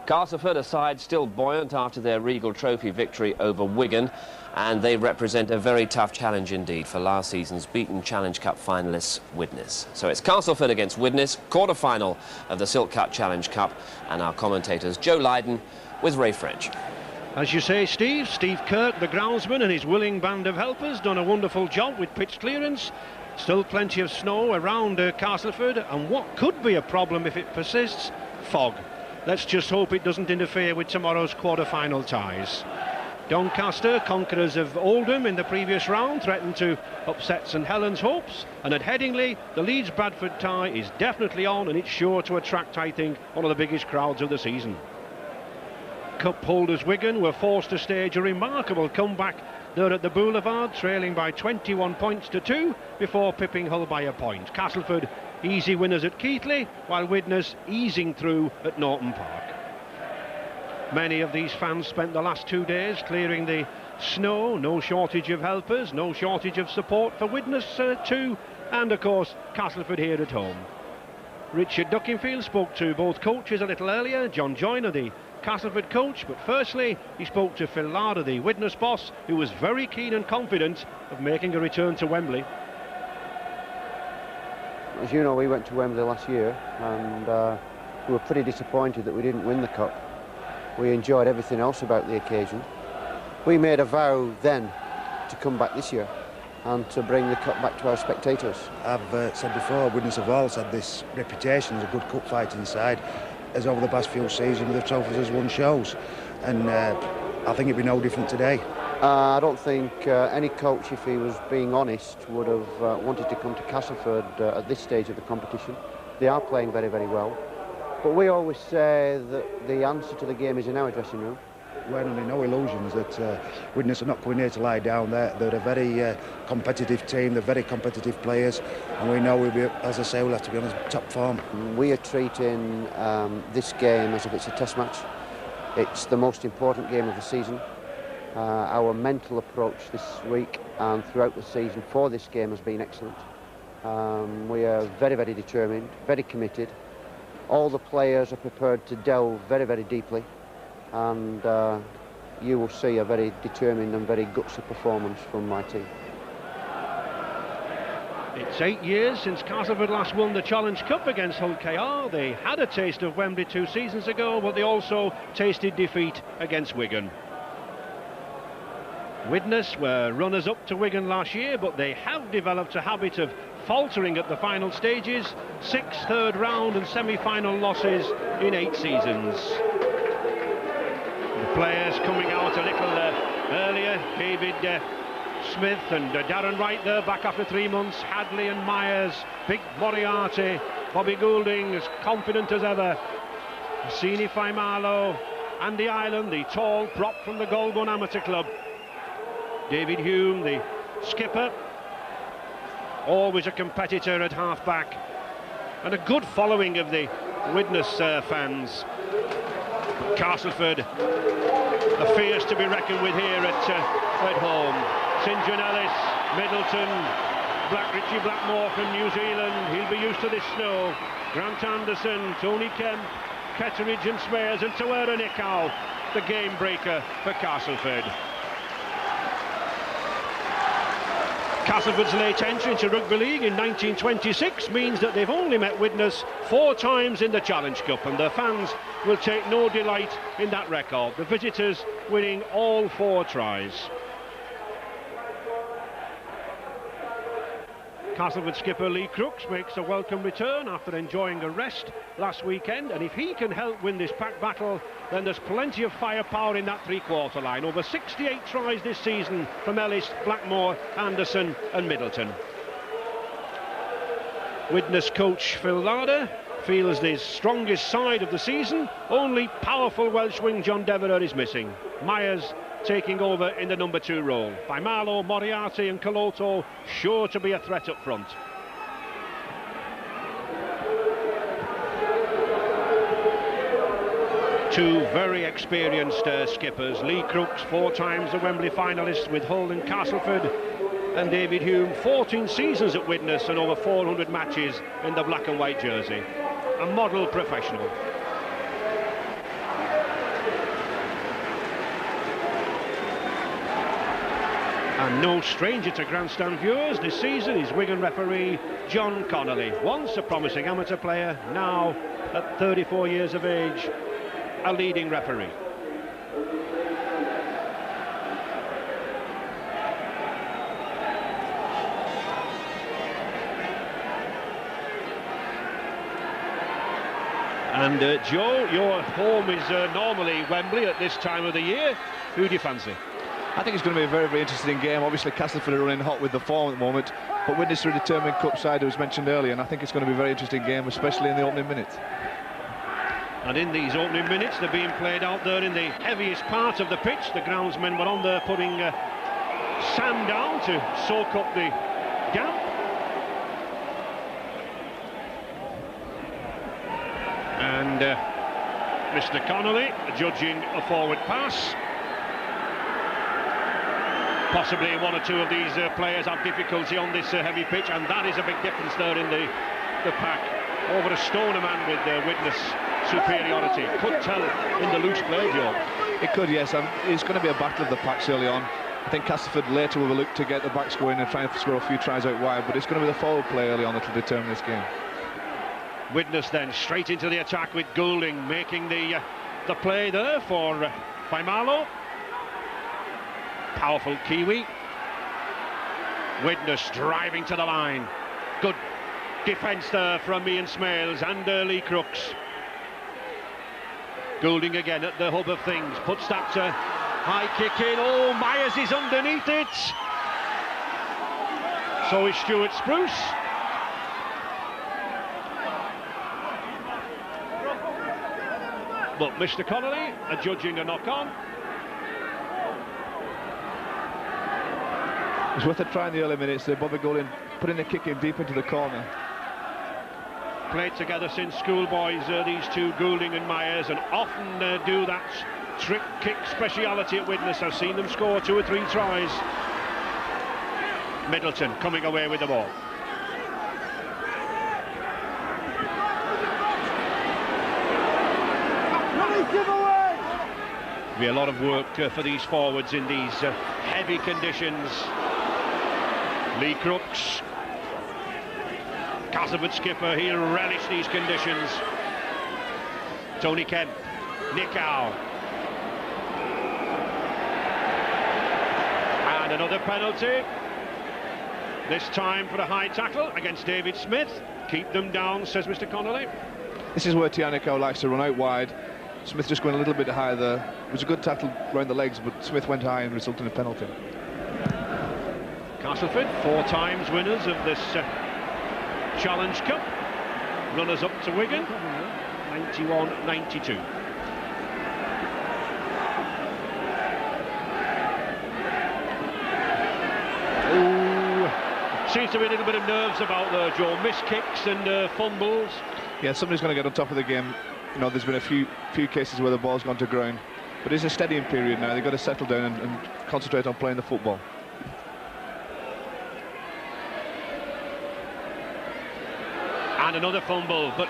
Castleford, a side still buoyant after their Regal Trophy victory over Wigan, and they represent a very tough challenge indeed for last season's beaten Challenge Cup finalists Widnes. So it's Castleford against Widnes, quarter-final of the Silk Cut Challenge Cup, and our commentators Joe Lydon with Ray French. As you say, Steve Kirk, the groundsman, and his willing band of helpers done a wonderful job with pitch clearance. Still plenty of snow around Castleford, and what could be a problem if it persists, fog. Let's just hope it doesn't interfere with tomorrow's quarter-final ties. Doncaster, conquerors of Oldham in the previous round, threatened to upset St Helens' hopes, and at Headingley the Leeds-Bradford tie is definitely on, and it's sure to attract, I think, one of the biggest crowds of the season. Cup holders Wigan were forced to stage a remarkable comeback there at the Boulevard, trailing by 21 points to 2 before pipping Hull by a point. Castleford easy winners at Keighley, while Widnes easing through at Norton Park. Many of these fans spent the last 2 days clearing the snow. No shortage of helpers, no shortage of support for Widnes too, and of course Castleford here at home. Richard Duckingfield spoke to both coaches a little earlier, John Joyner, the Castleford coach, but firstly he spoke to Phil Larder, the Widnes boss, who was very keen and confident of making a return to Wembley. As you know, we went to Wembley last year, and we were pretty disappointed that we didn't win the Cup. We enjoyed everything else about the occasion. We made a vow then to come back this year and to bring the Cup back to our spectators. I've said before, Widnes have always had this reputation as a good cup fighting side, as over the past few seasons the trophies has won shows, and I think it'd be no different today. I don't think any coach, if he was being honest, would have wanted to come to Castleford at this stage of the competition. They are playing very, very well. But we always say that the answer to the game is in our dressing room. We're under no illusions that Widnes are not coming here to lie down. They're a very competitive team, they're very competitive players, and we know we'll be, as I say, we'll have to be on top form. We are treating this game as if it's a test match. It's the most important game of the season. Our mental approach this week and throughout the season for this game has been excellent. We are very, very determined, very committed. All the players are prepared to delve very, very deeply, and you will see a very determined and very gutsy performance from my team. It's 8 years since Castleford last won the Challenge Cup against Hull KR. They had a taste of Wembley 2 seasons ago, but they also tasted defeat against Wigan. Widnes were runners-up to Wigan last year, but they have developed a habit of faltering at the final stages. 6 third-round and semi-final losses in 8 seasons. The players coming out a little earlier. David Smith and Darren Wright there back after 3 months. Hadley and Myers, Big Moriarty, Bobby Goulding as confident as ever. Sini Faimalo, Andy Island, the tall prop from the Goulburn Amateur Club. David Hume, the skipper, always a competitor at half-back, and a good following of the Widnes fans. Castleford, a fierce to be reckoned with here at home. St John Ellis, Middleton, Richie Blackmore from New Zealand, he'll be used to this snow. Grant Anderson, Tony Kemp, Ketteridge and Smears, and Tawera Nikau, the game breaker for Castleford. Castleford's late entry into rugby league in 1926 means that they've only met Widnes 4 times in the Challenge Cup, and their fans will take no delight in that record, the visitors winning all 4 tries. Castleford skipper Lee Crooks makes a welcome return after enjoying a rest last weekend, and if he can help win this pack battle, then there's plenty of firepower in that 3-quarter line. Over 68 tries this season from Ellis, Blackmore, Anderson and Middleton. Widnes coach Phil Larder feels the strongest side of the season. Only powerful Welsh wing John Devereux is missing. Myers taking over in the number 2 role. By Marlow, Moriarty and Coloto sure to be a threat up front. Two very experienced skippers. Lee Crooks, 4 times a Wembley finalist with Hull and Castleford, and David Hume, 14 seasons at Widnes and over 400 matches in the black and white jersey. A model professional. And no stranger to grandstand viewers this season is Wigan referee John Connolly. Once a promising amateur player, now at 34 years of age, a leading referee. And Joe, your home is normally Wembley at this time of the year. Who do you fancy? I think it's going to be a very, very interesting game. Obviously, Castleford are running hot with the form at the moment, but Widnes are a determined cup side, as mentioned earlier, and I think it's going to be a very interesting game, especially in the opening minutes. And in these opening minutes, they're being played out there in the heaviest part of the pitch. The groundsmen were on there putting sand down to soak up the damp. And Mr. Connolly judging a forward pass. Possibly one or two of these players have difficulty on this heavy pitch, and that is a big difference there in the pack. Over a stone a man with Widnes superiority. Could tell in the loose play, Joe. It could, yes. It's going to be a battle of the packs early on. I think Castleford later will look to get the backs going and try and score a few tries out wide, but it's going to be the forward play early on that will determine this game. Widnes then straight into the attack with Goulding making the play there for Faimalo. Powerful Kiwi. Widnes driving to the line. Good defence there from Ian Smales and Lee Crooks. Goulding again at the hub of things. Puts that high kick in. Oh, Myers is underneath it. So is Stuart Spruce. But Mr. Connolly adjudging a knock-on. It's worth a try in the early minutes there. Bobby Goulding putting the kick in deep into the corner. Played together since schoolboys, these two, Goulding and Myers, and often do that trick kick speciality at Widnes. I've seen them score 2 or 3 tries. Middleton coming away with the ball. Be a lot of work for these forwards in these heavy conditions. Lee Crooks, Castleford skipper, he'll relish these conditions. Tony Kemp, Nick Howe. And another penalty. This time for a high tackle against David Smith. Keep them down, says Mr. Connolly. This is where Tianico likes to run out wide. Smith just going a little bit high there. It was a good tackle around the legs, but Smith went high and resulted in a penalty. Castleford, 4 times winners of this Challenge Cup. Runners up to Wigan, 91-92. Oh, seems to be a little bit of nerves about there, Joe. Missed kicks and fumbles. Yeah, somebody's going to get on top of the game. You know, there's been a few cases where the ball's gone to ground, but it's a steadying period now. They've got to settle down and concentrate on playing the football. And another fumble, but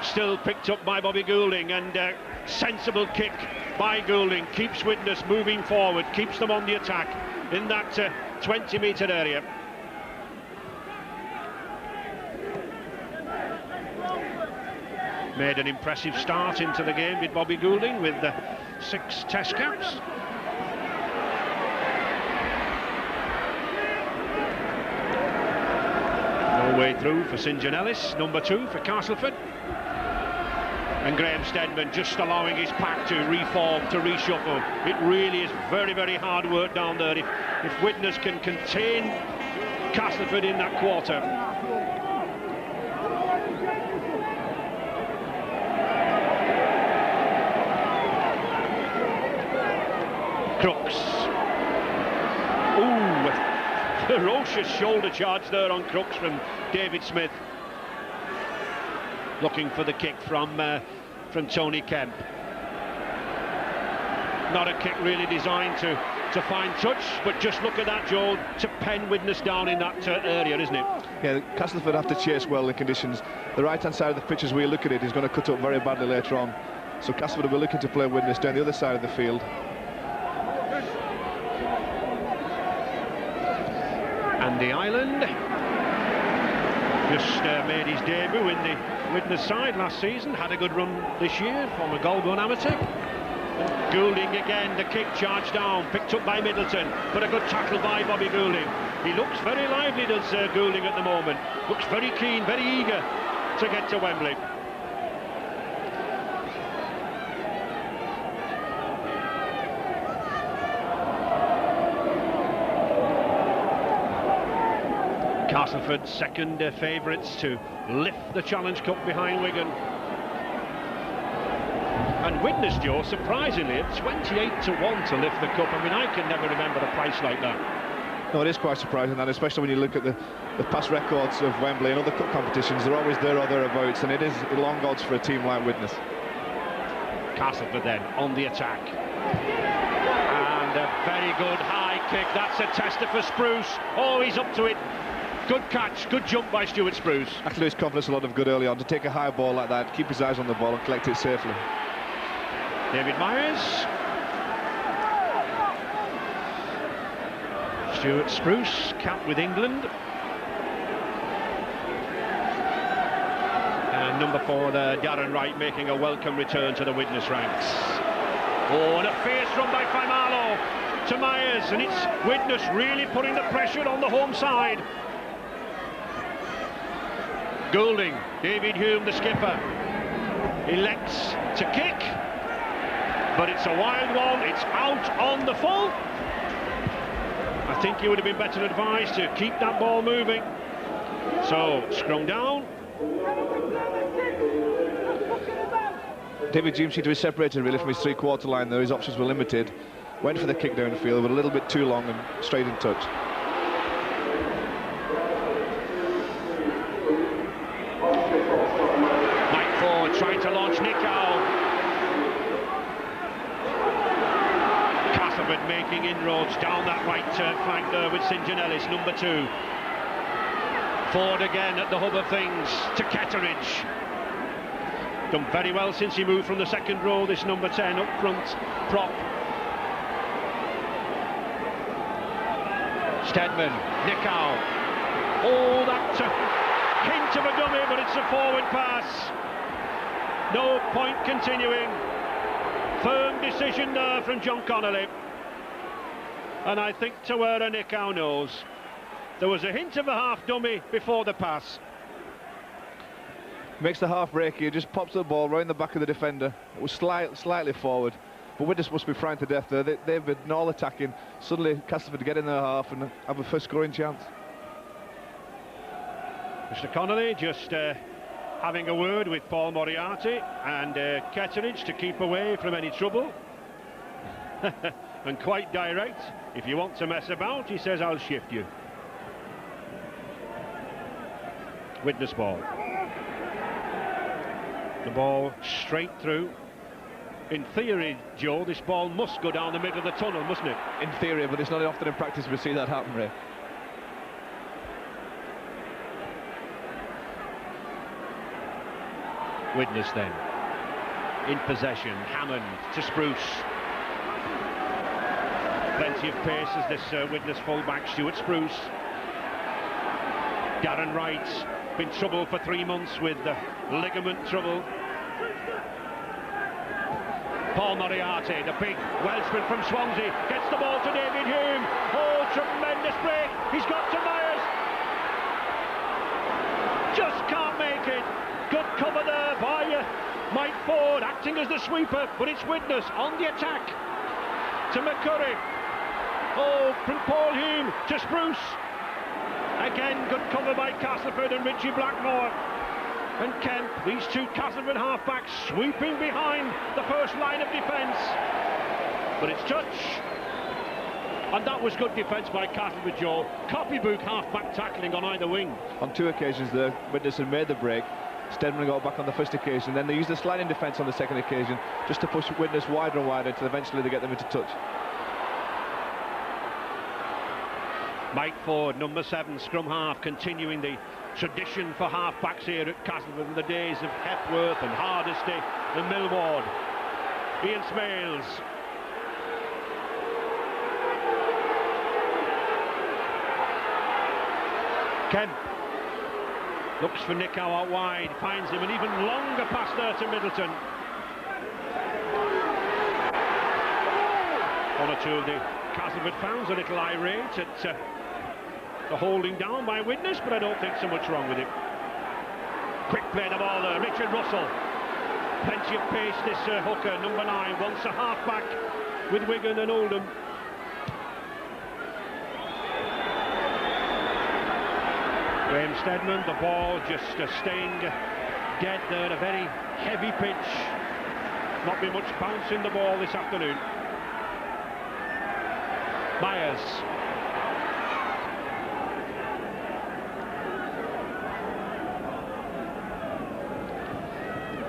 still picked up by Bobby Goulding, and sensible kick by Goulding keeps Widnes moving forward, keeps them on the attack in that 20-metre area. Made an impressive start into the game with Bobby Goulding with 6 test caps. No way through for St John Ellis, number 2 for Castleford. And Graham Steadman just allowing his pack to reform, to reshuffle. It really is very, very hard work down there. If Widnes can contain Castleford in that quarter. Crooks. Ooh, ferocious shoulder charge there on Crooks from David Smith. Looking for the kick from Tony Kemp. Not a kick really designed to find touch, but just look at that, Joel, to pen Widnes down in that area, isn't it? Yeah, Castleford have to chase well the conditions. The right-hand side of the pitch, as we look at it, is going to cut up very badly later on. So Castleford will be looking to play Widnes down the other side of the field. Andy Ireland just made his debut in the Widnes side last season, had a good run this year, former Goulburn amateur. And Goulding again, the kick charged down, picked up by Middleton, but a good tackle by Bobby Goulding. He looks very lively, does Goulding at the moment. Looks very keen, very eager to get to Wembley. Castleford second favourites to lift the Challenge Cup behind Wigan. And Widnes, Joe, surprisingly at 28 to 1 to lift the cup. I mean, I can never remember a price like that. No, it is quite surprising, and especially when you look at the past records of Wembley and other cup competitions, they're always there or thereabouts, and it is long odds for a team like Widnes. Castleford then on the attack. And a very good high kick. That's a tester for Spruce. Oh, he's up to it. Good catch, good jump by Stuart Spruce. Actually, his confidence a lot of good early on to take a high ball like that, keep his eyes on the ball and collect it safely. David Myers. Stuart Spruce, capped with England. And number 4, Darren Wright, making a welcome return to the Widnes ranks. Oh, and a fierce run by Faimalo to Myers, and it's Widnes really putting the pressure on the home side. Goulding, David Hume, the skipper, elects to kick, but it's a wild one. It's out on the full. I think he would have been better advised to keep that ball moving. So, scrum down. David Hume seemed to be separated really from his three-quarter line though. His options were limited. Went for the kick downfield, but a little bit too long and straight in touch. Trying to launch Nicow. Castleford making inroads down that right flank there with St Janellis, number 2. Ford again at the hub of things to Ketteridge. Done very well since he moved from the second row, this number 10 up front prop. Steadman, Nicow. Oh, that's a hint of a dummy, but it's a forward pass. No point continuing. Firm decision there from John Connolly. And I think Tawera Nicow knows. There was a hint of a half dummy before the pass. Makes the half break here, just pops the ball round the back of the defender. It was slightly forward. But Widnes must be frightened to death there. They've been all attacking. Suddenly Castleford get in their half and have a first scoring chance. Mr. Connolly just having a word with Paul Moriarty and Ketteridge to keep away from any trouble. And quite direct. If you want to mess about, he says, I'll shift you. Widnes ball. The ball straight through. In theory, Joe, this ball must go down the middle of the tunnel, mustn't it? In theory, but it's not often in practice we see that happen, Ray. Widnes then in possession. Hammond to Spruce. Plenty of pace as this Widnes fullback, Stuart Spruce. Darren Wright, been troubled for 3 months with ligament trouble. Paul Moriarty, the big Welshman from Swansea, gets the ball to David Hume. Oh, tremendous break. He's got to Myers. Just can't make it. Good cover there by Mike Ford, acting as the sweeper, but it's Widnes on the attack to McCurry. Oh, from Paul Hume to Spruce. Again, good cover by Castleford and Richie Blackmore. And Kemp, these two Castleford half-backs sweeping behind the first line of defence. But it's touch. And that was good defence by Castleford, Joe. Copybook half-back tackling on either wing. On 2 occasions there, Widnes had made the break. Steadman got back on the first occasion, then they used the sliding defence on the second occasion just to push Widnes wider and wider until eventually they get them into touch. Mike Ford, number 7, scrum half, continuing the tradition for half-backs here at Castleford in the days of Hepworth and Hardesty and Millward. Ian Smales. Kemp looks for Nick Howe out wide, finds him, an even longer pass there to Middleton. One or two of the Castleford fans a little irate at the holding down by Widnes, but I don't think so much wrong with it. Quick play the ball there, Richard Russell. Plenty of pace, this hooker, number 9, once a half-back with Wigan and Oldham. Graham Steadman, the ball just staying dead there, a very heavy pitch. Not been much bounce in the ball this afternoon. Myers.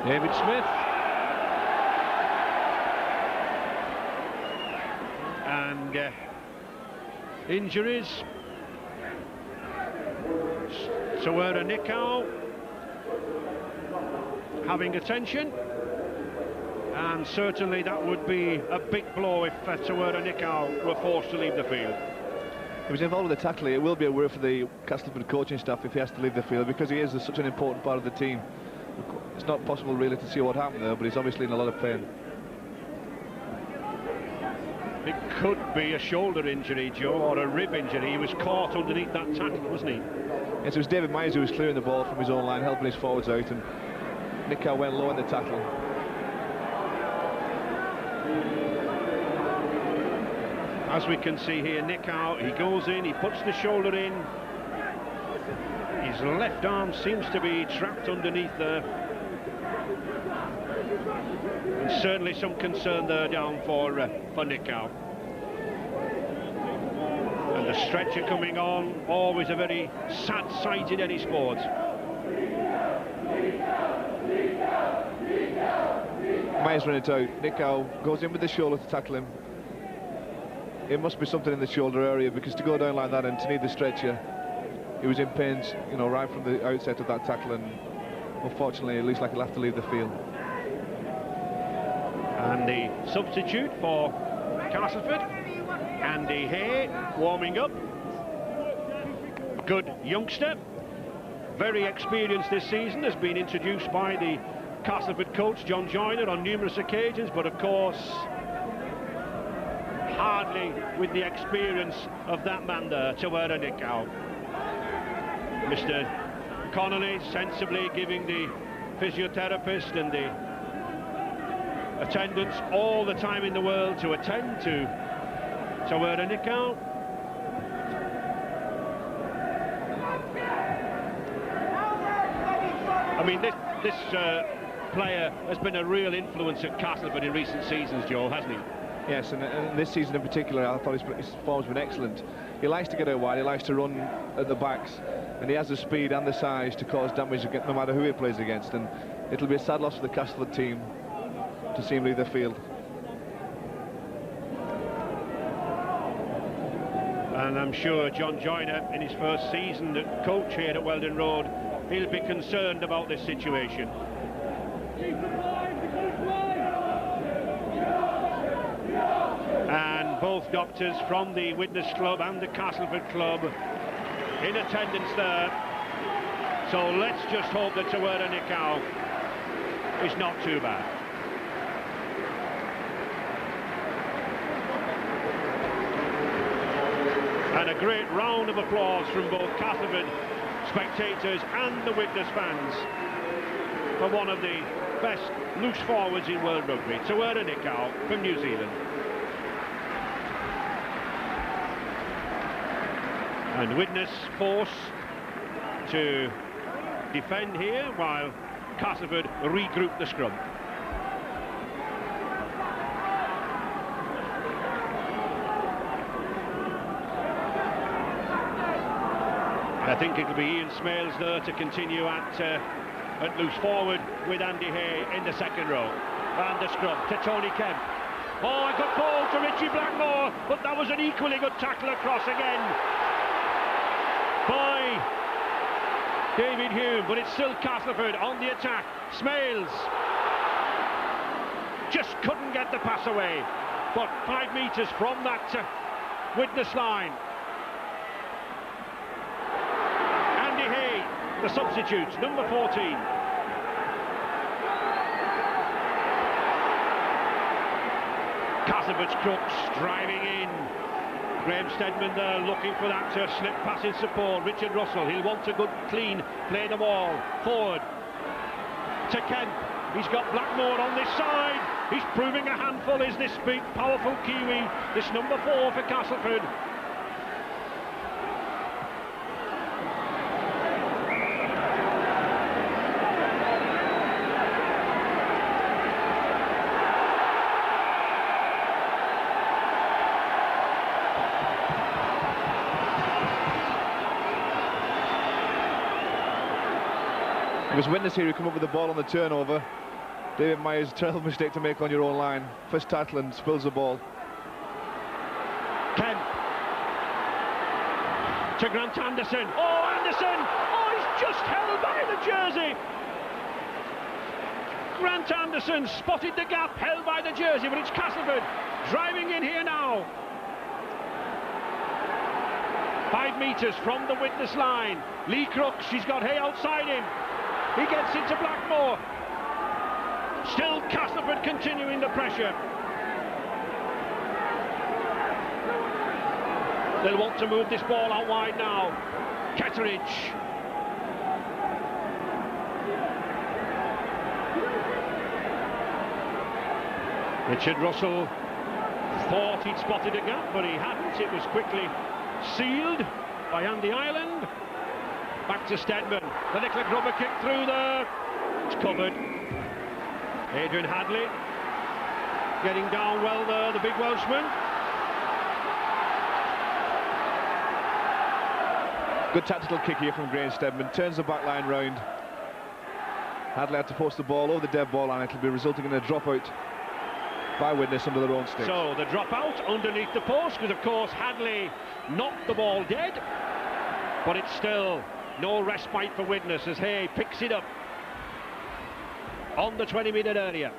David Smith. And injuries. Tawera Nick Howe having attention, and certainly that would be a big blow if Tawera Nick Howe were forced to leave the field. He was involved with the tackling. It will be a worry for the Castleford coaching staff if he has to leave the field, because he is such an important part of the team. It's not possible really to see what happened there, but he's obviously in a lot of pain. It could be a shoulder injury, Joe, or a rib injury. He was caught underneath that tackle, wasn't he? Yes, it was David Myers who was clearing the ball from his own line, helping his forwards out, and Nick Howe went low in the tackle. As we can see here, Nick Howe, he goes in, he puts the shoulder in. His left arm seems to be trapped underneath there. And certainly some concern there down for Nick Howe. And the stretcher coming on, always a very sad sight in any sport. Myers running it out. Nick Howe goes in with the shoulder to tackle him. It must be something in the shoulder area, because to go down like that and to need the stretcher, he was in pain, you know, right from the outset of that tackle, and unfortunately it looks like he'll have to leave the field. And the substitute for Castleford, Andy Hay, warming up. Good youngster, very experienced this season, has been introduced by the Castleford coach John Joyner on numerous occasions, but of course hardly with the experience of that man there, Tawera Nick Howe. Mr. Connolly sensibly giving the physiotherapist and the attendants all the time in the world to attend to Tawera Nick Howe. I mean, this player has been a real influence at Castleford in recent seasons, Joe, hasn't he? Yes, and this season in particular, I thought his form's been excellent. He likes to get out wide, he likes to run at the backs, and he has the speed and the size to cause damage no matter who he plays against, and it'll be a sad loss for the Castleford team to see him leave the field. And I'm sure John Joyner, in his first season as coach here at Weldon Road, he'll be concerned about this situation. And both doctors from the Widnes Club and the Castleford Club in attendance there. So let's just hope that Tawera Nick Howe is not too bad. And a great round of applause from both Castleford spectators and the Widnes fans for one of the best loose forwards in world rugby, Tawera Nick Howe from New Zealand. And Widnes forced to defend here while Castleford regroup the scrum. I think it'll be Ian Smales there to continue at loose forward with Andy Hay in the second row. And the scrum to Tony Kemp. Oh, a good ball to Richie Blackmore, but that was an equally good tackle across again by David Hume, but it's still Castleford on the attack. Smales just couldn't get the pass away, but 5 metres from that Widnes line. The substitutes, number 14. Castleford's Crooks driving in. Graham Steadman there looking for that slip pass in support. Richard Russell, he'll want a good clean play the ball forward to Kemp. He's got Blackmore on this side. He's proving a handful, is this big powerful Kiwi, this number 4 for Castleford. It was Widnes here who come up with the ball on the turnover. David Myers, terrible mistake to make on your own line. First tackle and spills the ball. Kemp to Grant Anderson. Oh, Anderson! Oh, he's just held by the jersey. Grant Anderson spotted the gap, held by the jersey, but it's Castleford driving in here now. 5 metres from the Widnes line. Lee Crooks, she's got Hay outside him. He gets into Blackmore. Still Castleford continuing the pressure. They'll want to move this ball out wide now. Ketteridge. Richard Russell thought he'd spotted a gap, but he hadn't. It was quickly sealed by Andy Ireland. Back to Steadman. The little grubber kick through there. It's covered. Adrian Hadley getting down well there, the big Welshman. Good tactical kick here from Graham Steadman. Turns the back line round. Hadley had to post the ball over the dead ball and it'll be resulting in a dropout by Widnes under their own sticks. So the dropout underneath the post, because of course Hadley knocked the ball dead, but it's still no respite for Widnes as Hay picks it up on the 20-metre area.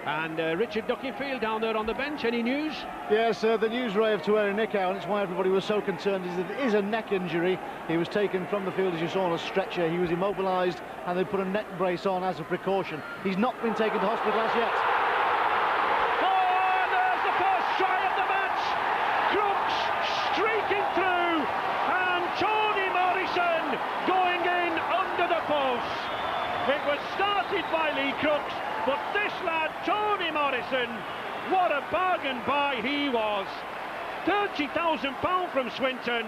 And Richard Duckingfield down there on the bench, any news? Yes, the news, Ray, of Tuere Nikau, and it's why everybody was so concerned, is that it is a neck injury. He was taken from the field, as you saw, on a stretcher. He was immobilised and they put a neck brace on as a precaution. He's not been taken to hospital as yet. Oh, there's the first try of the match. Crooks streaking through and Tony Morrison going in under the post. It was started by Lee Crooks, but this lad, Tony Morrison, what a bargain buy he was. £30,000 from Swinton.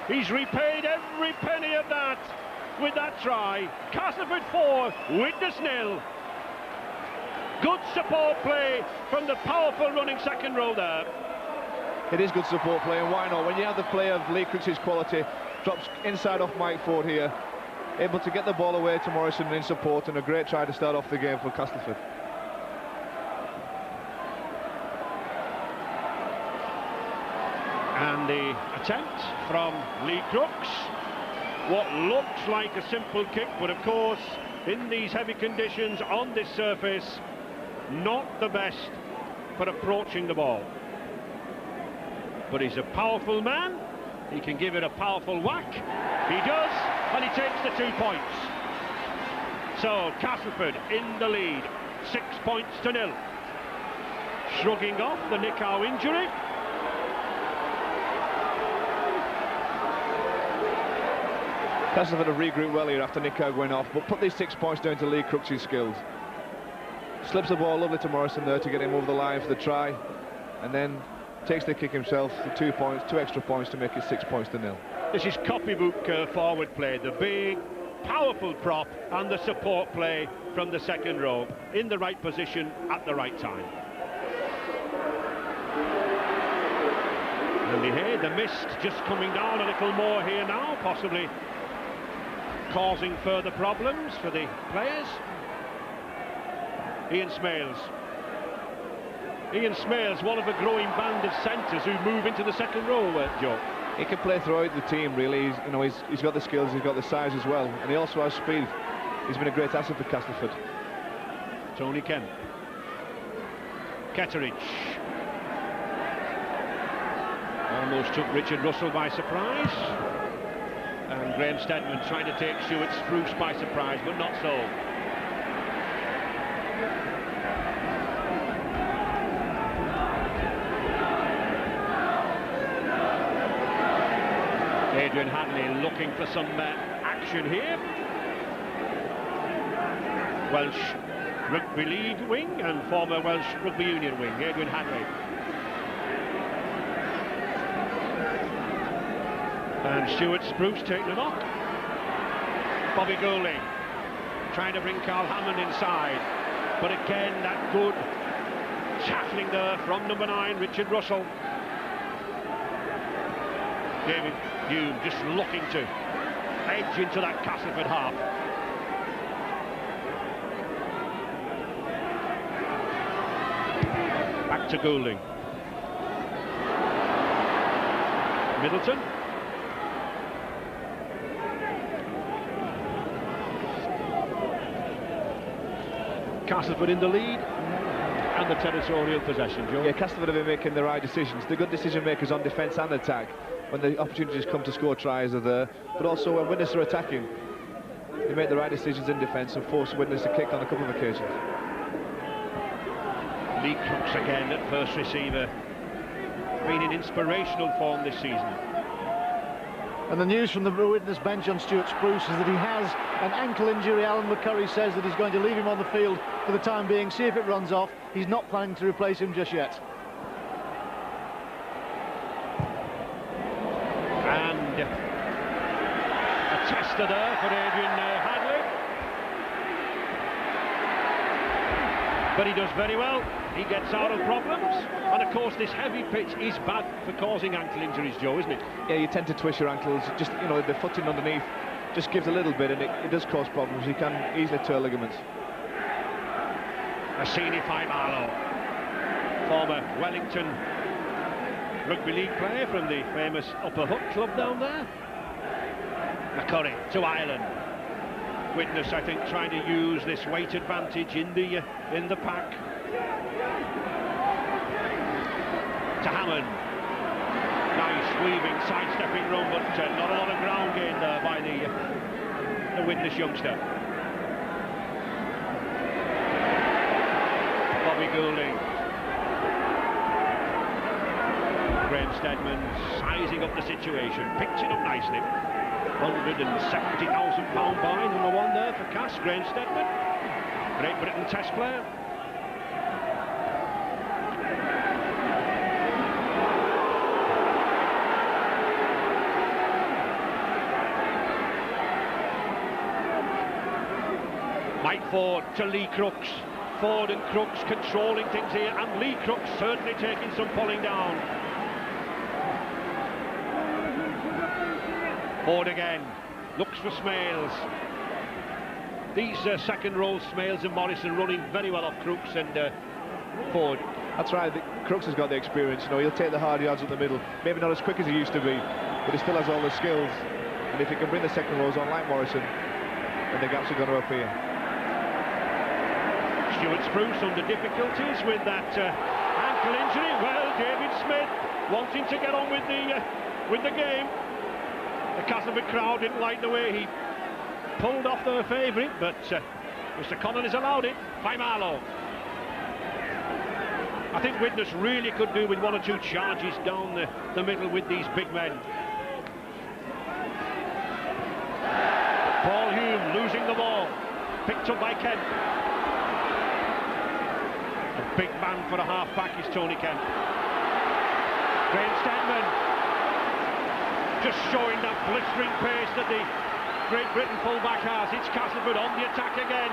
He's repaid every penny of that with that try. Castleford 4, Widnes 0. Good support play from the powerful running second row there. It is good support play, and why not? When you have the play of Lee Crooks' quality, drops inside off Mike Ford here, able to get the ball away to Morrison in support, and a great try to start off the game for Castleford. And the attempt from Lee Crooks. What looks like a simple kick, but of course, in these heavy conditions on this surface, not the best for approaching the ball. But he's a powerful man. He can give it a powerful whack. He does, and he takes the 2 points. So Castleford in the lead, 6 points to 0. Shrugging off the Nikau injury. Castleford have regrouped well here after Nikau going off, but put these 6 points down to Lee Crooks' skills. Slips the ball lovely to Morrison there to get him over the line for the try, and then takes the kick himself for 2 points, 2 extra points to make it 6 points to 0. This is copybook forward play, the big, powerful prop and the support play from the second row in the right position at the right time. And the mist just coming down a little more here now, possibly causing further problems for the players. Ian Smales. Ian Smales, one of a growing band of centres who move into the second row, Joe. He can play throughout the team, really. He's got the skills, he's got the size as well, and he also has speed. He's been a great asset for Castleford. Tony Kemp. Ketteridge. Almost took Richard Russell by surprise. And Graham Steadman trying to take Stuart Spruce by surprise, but not so. Adrian Hadley looking for some action here. Welsh Rugby League wing and former Welsh Rugby Union wing, Adrian Hadley. And Stuart Spruce taking a knock. Bobby Goulding trying to bring Carl Hammond inside. But again, that good tackling there from number 9, Richard Russell. David Hume just looking to edge into that Castleford half. Back to Goulding. Middleton. Castleford in the lead and the territorial possession, Joe. Yeah, Castleford have been making the right decisions. They're good decision makers on defence and attack when the opportunities come to score tries are there, but also when Widnes are attacking, they make the right decisions in defence and force Widnes to kick on a couple of occasions. Lee Crooks again at first receiver. Been in inspirational form this season. And the news from the Widnes bench on Stuart Spruce is that he has an ankle injury. Alan McCurry says that he's going to leave him on the field for the time being, see if it runs off. He's not planning to replace him just yet. And a tester there for Adrian Hadley. But he does very well. He gets out of problems. And of course this heavy pitch is bad for causing ankle injuries, Joe, isn't it? Yeah, you tend to twist your ankles. Just, you know, the footing underneath just gives a little bit and it does cause problems. You can easily tear ligaments. Assini Faimalo, former Wellington Rugby League player from the famous Upper Hook club down there. McCurry to Ireland. Widnes, I think, trying to use this weight advantage in the pack. To Hammond. Nice weaving, sidestepping run, but not a lot of ground gain there by the Widnes youngster. Bobby Goulding. Graham Steadman sizing up the situation, picked it up nicely. £170,000 buy, number 1 there for Cass, Graham Steadman. Great Britain Test player. Mike Ford to Lee Crooks. Ford and Crooks controlling things here, and Lee Crooks certainly taking some pulling down. Ford again, looks for Smales. These second row, Smales and Morrison running very well off Crooks and Ford. That's right, Crooks has got the experience, you know, he'll take the hard yards up the middle. Maybe not as quick as he used to be, but he still has all the skills. And if he can bring the second rows on like Morrison, then the gaps are going to appear. Stuart Spruce under difficulties with that ankle injury. Well, David Smith wanting to get on with the game. The Castleford crowd didn't like the way he pulled off their favourite, but Mr. Connon has allowed it. Faimalo. I think Widnes really could do with 1 or 2 charges down the middle with these big men. Paul Hume losing the ball, picked up by Kemp. A big man for a half-back is Tony Kemp. Graham Steadman just showing that blistering pace that the Great Britain fullback has. It's Castleford on the attack again.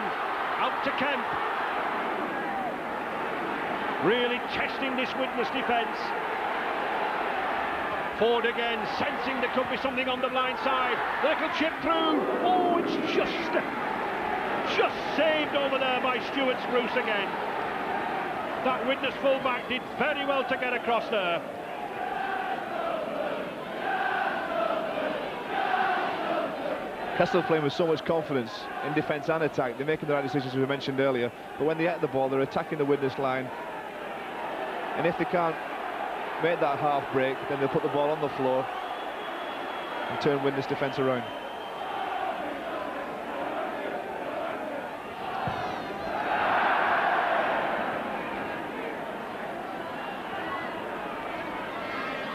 Out to Kemp. Really testing this Widnes defence. Ford again, sensing there could be something on the blind side. The little chip through. Oh, it's just saved over there by Stuart Spruce again. That Widnes fullback did very well to get across there. Castle playing with so much confidence in defence and attack. They're making the right decisions, as we mentioned earlier. But when they get the ball, they're attacking the Widnes line. And if they can't make that half break, then they'll put the ball on the floor. and turn Widnes' defence around.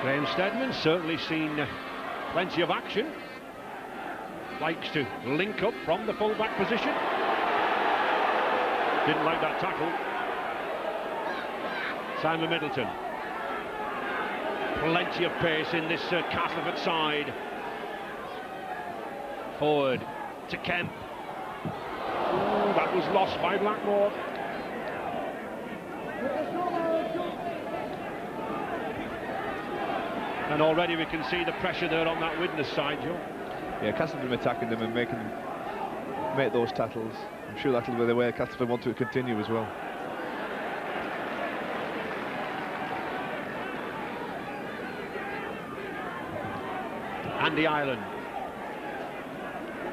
Graham Steadman's certainly seen plenty of action. Likes to link up from the full-back position. Didn't like that tackle. Simon Middleton. Plenty of pace in this Castleford side. Forward to Kemp. Ooh, that was lost by Blackmore. And already we can see the pressure there on that Widnes side, Joe. Yeah, Castleford attacking them and making them make those tackles. I'm sure that'll be the way Castleford want to continue as well. Andy Ireland.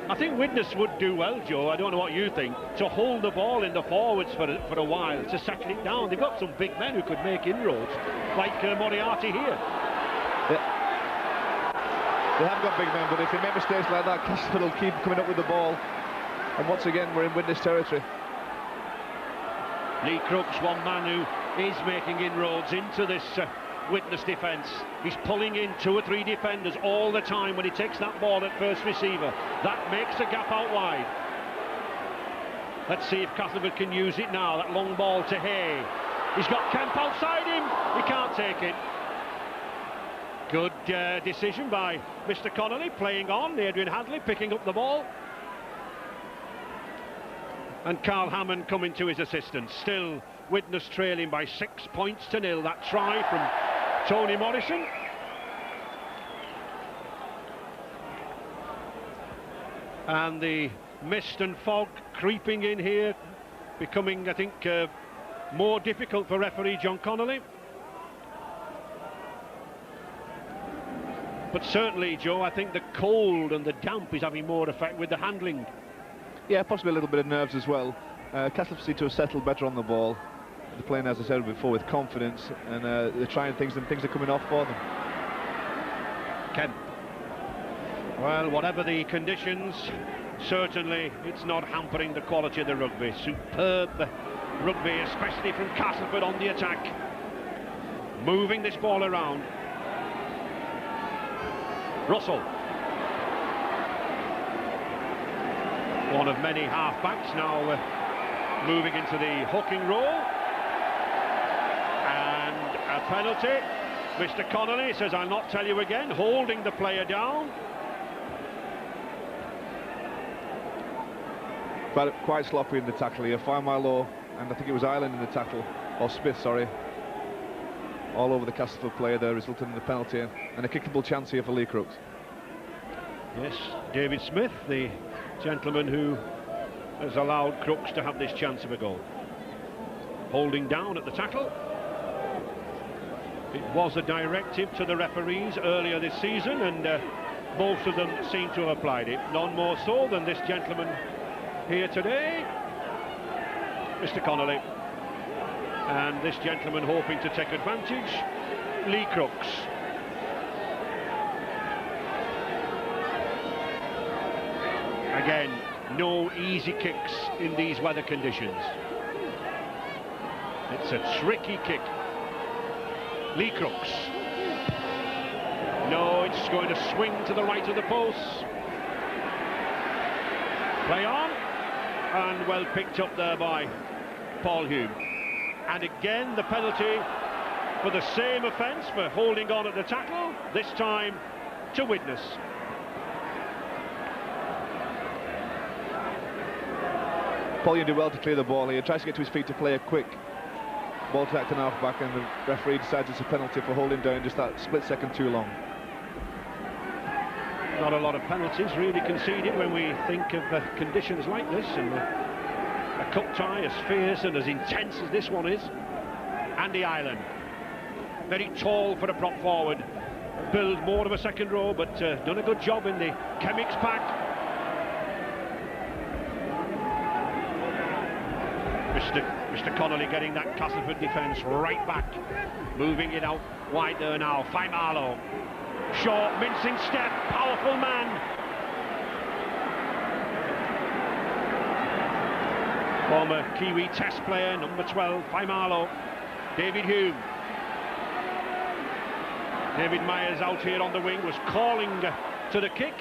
I think Widnes would do well, Joe, I don't know what you think, to hold the ball in the forwards for a while, to settle it down. They've got some big men who could make inroads, like Moriarty here. They have got big men, but if they make mistakes like that, Castleford will keep coming up with the ball. And once again, we're in Widnes territory. Lee Crooks, one man who is making inroads into this Widnes defence. He's pulling in 2 or 3 defenders all the time when he takes that ball at first receiver. That makes a gap out wide. Let's see if Castleford can use it now. That long ball to Hay. He's got Kemp outside him. He can't take it. Good decision by Mr. Connolly, playing on. Adrian Hadley picking up the ball. And Carl Hammond coming to his assistance. Still Widnes trailing by 6 points to 0. That try from Tony Morrison. And the mist and fog creeping in here, becoming, I think, more difficult for referee John Connolly. But certainly, Joe, I think the cold and the damp is having more effect with the handling. Yeah, possibly a little bit of nerves as well. Castleford seem to have settled better on the ball. They're playing, as I said before, with confidence, and they're trying things, and things are coming off for them. Kemp. Well, whatever the conditions, certainly it's not hampering the quality of the rugby. Superb rugby, especially from Castleford on the attack. Moving this ball around. Russell. One of many half-backs now moving into the hooking role. And a penalty. Mr. Connolly says, I'll not tell you again, holding the player down. But quite sloppy in the tackle here. Faimalo, and I think it was Ireland in the tackle, or Smith, sorry. All over the Castleford player there, resulting in the penalty and a kickable chance here for Lee Crooks. Yes, David Smith, the gentleman who has allowed Crooks to have this chance of a goal. Holding down at the tackle. It was a directive to the referees earlier this season, and most of them seem to have applied it. None more so than this gentleman here today, Mr. Connolly. And this gentleman hoping to take advantage, Lee Crooks. Again, no easy kicks in these weather conditions. It's a tricky kick. Lee Crooks. No, it's going to swing to the right of the post. Play on. And well picked up there by Paul Hume. And again, the penalty for the same offence, for holding on at the tackle, this time to Widnes. Paul Hume did well to clear the ball here. Tries to get to his feet to play a quick ball to an half-back, and the referee decides it's a penalty for holding down just that split second too long. Not a lot of penalties really conceded when we think of conditions like this, and a cup tie as fierce and as intense as this one is. Andy Ireland, very tall for a prop forward, build more of a second row, but done a good job in the Chemics pack. Mr. Connolly getting that Castleford defence right back, moving it out wide there now. Faimalo. Short, mincing step, powerful man. Former Kiwi Test player, number 12, Faimalo. David Hume. David Myers out here on the wing was calling to the kick.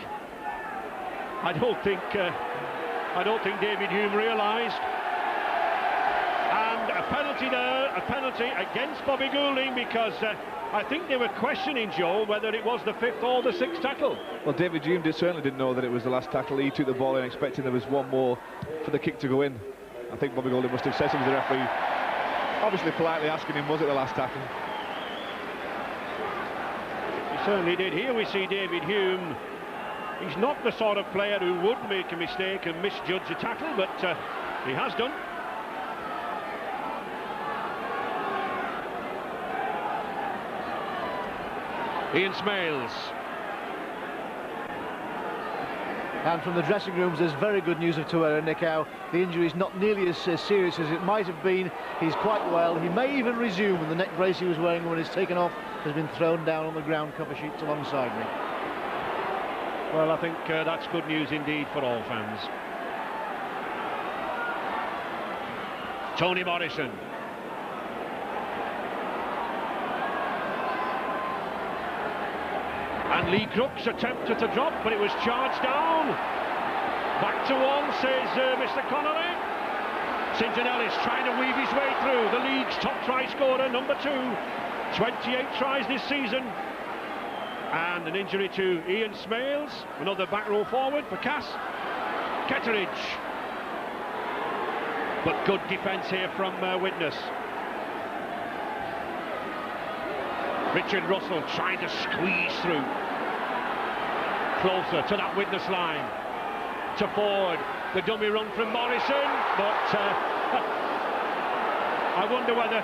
I don't think David Hume realised. And a penalty there, a penalty against Bobby Goulding, because I think they were questioning, Joel, whether it was the 5th or the 6th tackle. Well, David Hume certainly didn't know that it was the last tackle. He took the ball in expecting there was one more for the kick to go in. I think Bobby Goulding must have said something to the referee, obviously politely asking him, was it the last tackle? He certainly did. Here we see David Hume. He's not the sort of player who would make a mistake and misjudge a tackle, but he has done. Ian Smales. And from the dressing rooms, there's very good news of Tuera Nikau. The injury is not nearly as serious as it might have been. He's quite well. He may even resume, and the neck brace he was wearing when it's taken off has been thrown down on the ground cover sheets alongside me. Well, I think that's good news indeed for all fans. Tony Morrison. And Lee Crooks attempted to drop, but it was charged down. Back to one, says Mr. Connolly. St. John Ellis trying to weave his way through. The league's top try scorer, number 2. 28 tries this season. And an injury to Ian Smales. Another back row forward for Cass. Ketteridge. But good defence here from Widnes. Richard Russell trying to squeeze through. Closer to that Widnes line. To Ford. The dummy run from Morrison. But I wonder whether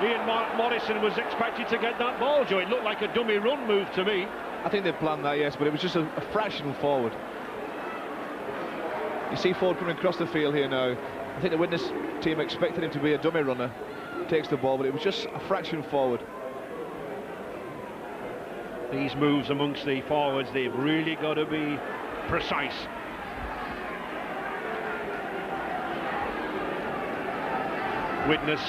Ian Morrison was expected to get that ball, Joe. It looked like a dummy run move to me. I think they planned that, yes, but it was just a fraction forward. You see Ford coming across the field here now. I think the Widnes team expected him to be a dummy runner. Takes the ball, but it was just a fraction forward. These moves amongst the forwards, they've really got to be precise. Widnes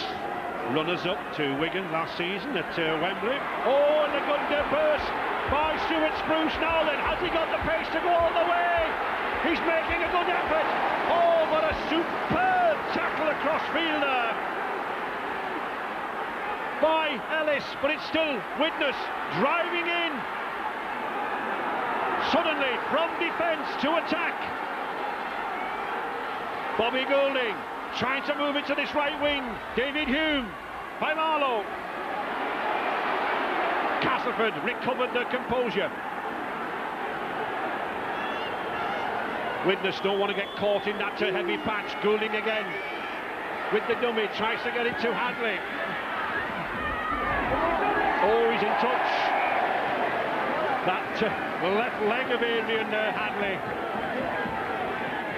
runners-up to Wigan last season at Wembley. Oh, and a good burst by Stuart Spruce now then. Has he got the pace to go all the way? He's making a good effort. Oh, what a superb tackle across field there by Ellis, but it's still Widnes driving in. Suddenly, from defence to attack. Bobby Goulding trying to move into this right wing. David Hume by Marlowe. Castleford recovered the composure. Widnes don't want to get caught in that heavy patch. Goulding again with the dummy, tries to get it to Hadley. Oh, he's in touch. That left leg of Adrian Hadley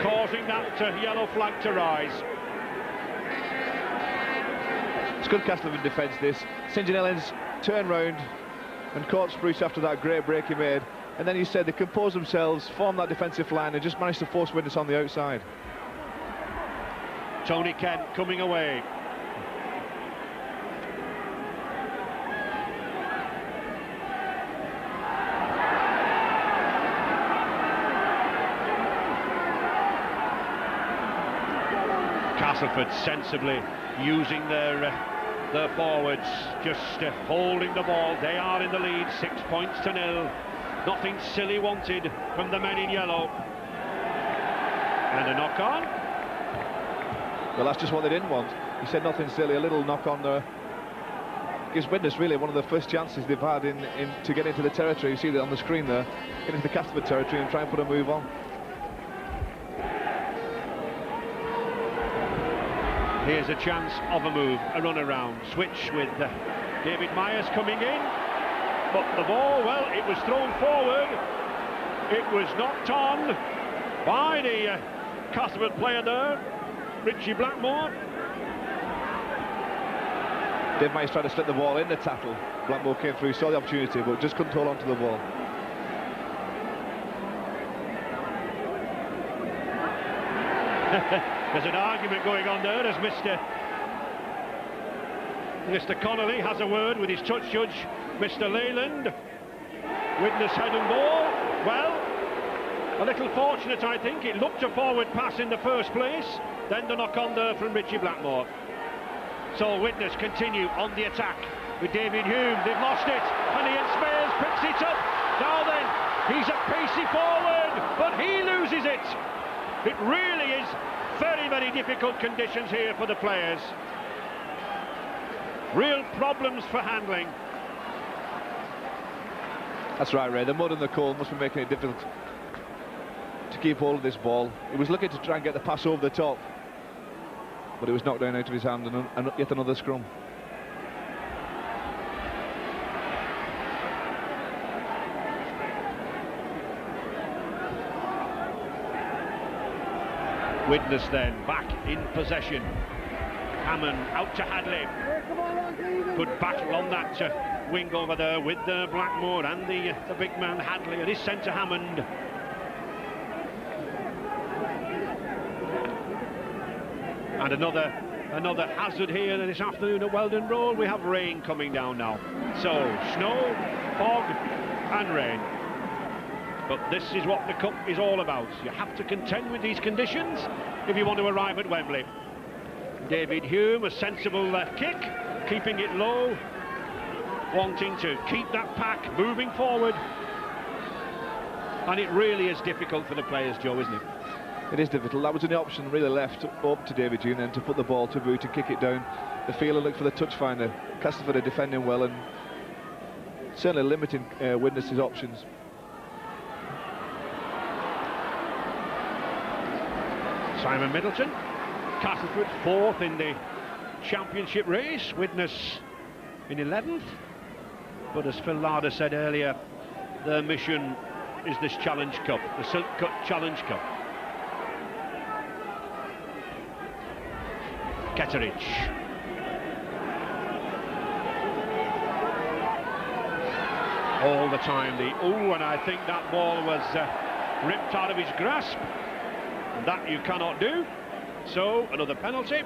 causing that yellow flag to rise. It's good Castleford defence, this. St. John Ellens turned round and caught Spruce after that great break he made. And then he said they composed themselves, formed that defensive line and just managed to force Widnes on the outside. Tony Kent coming away. Castleford sensibly using their forwards, just holding the ball. They are in the lead, 6 points to 0. Nothing silly wanted from the men in yellow. And a knock on. Well, that's just what they didn't want. He said nothing silly, a little knock on there. Gives Widnes really one of the first chances they've had to get into the territory. You see that on the screen there. Get into the Castleford territory and try and put a move on. Here's a chance of a move, a run around. Switch with David Myers coming in. But the ball, well, it was thrown forward. It was knocked on by the Castleford player there, Richie Blackmore. Dave Mice tried to slip the ball in the tackle. Blackmore came through, saw the opportunity, but just couldn't hold on to the ball. There's an argument going on there as Mr. Connolly has a word with his touch judge, Mr. Leyland. Widnes head and ball. Well, a little fortunate, I think. It looked a forward pass in the first place. Then the knock on there from Richie Blackmore. So Widnes continue on the attack with David Hume. They've lost it, and Ian Smails picks it up. Now then, he's a pacey forward, but he loses it. It really is very, very difficult conditions here for the players. Real problems for handling. That's right, Ray. The mud and the cold must be making it difficult to keep hold of this ball. He was looking to try and get the pass over the top, but it was knocked down out of his hand, and yet another scrum. Widnes then back in possession. Hammond out to Hadley. Good battle on that wing over there with Blackmore and the big man Hadley, and his centre Hammond. And another hazard here this afternoon at Weldon Road. We have rain coming down now. So snow, fog and rain. But this is what the Cup is all about. You have to contend with these conditions if you want to arrive at Wembley. David Hume, a sensible kick, keeping it low, wanting to keep that pack moving forward. And it really is difficult for the players, Joe, isn't it? It is difficult. That was an option really left up to David Hume then to put the ball to boot and kick it down the field and look for the touch finder. Castleford are defending well and certainly limiting Widnes' options. Simon Middleton, Castleford 4th in the championship race, Widnes in 11th. But as Phil Larder said earlier, their mission is this Challenge Cup, the Silk Cup Challenge Cup. Ketteridge. All the time and I think that ball was ripped out of his grasp. That you cannot do. So another penalty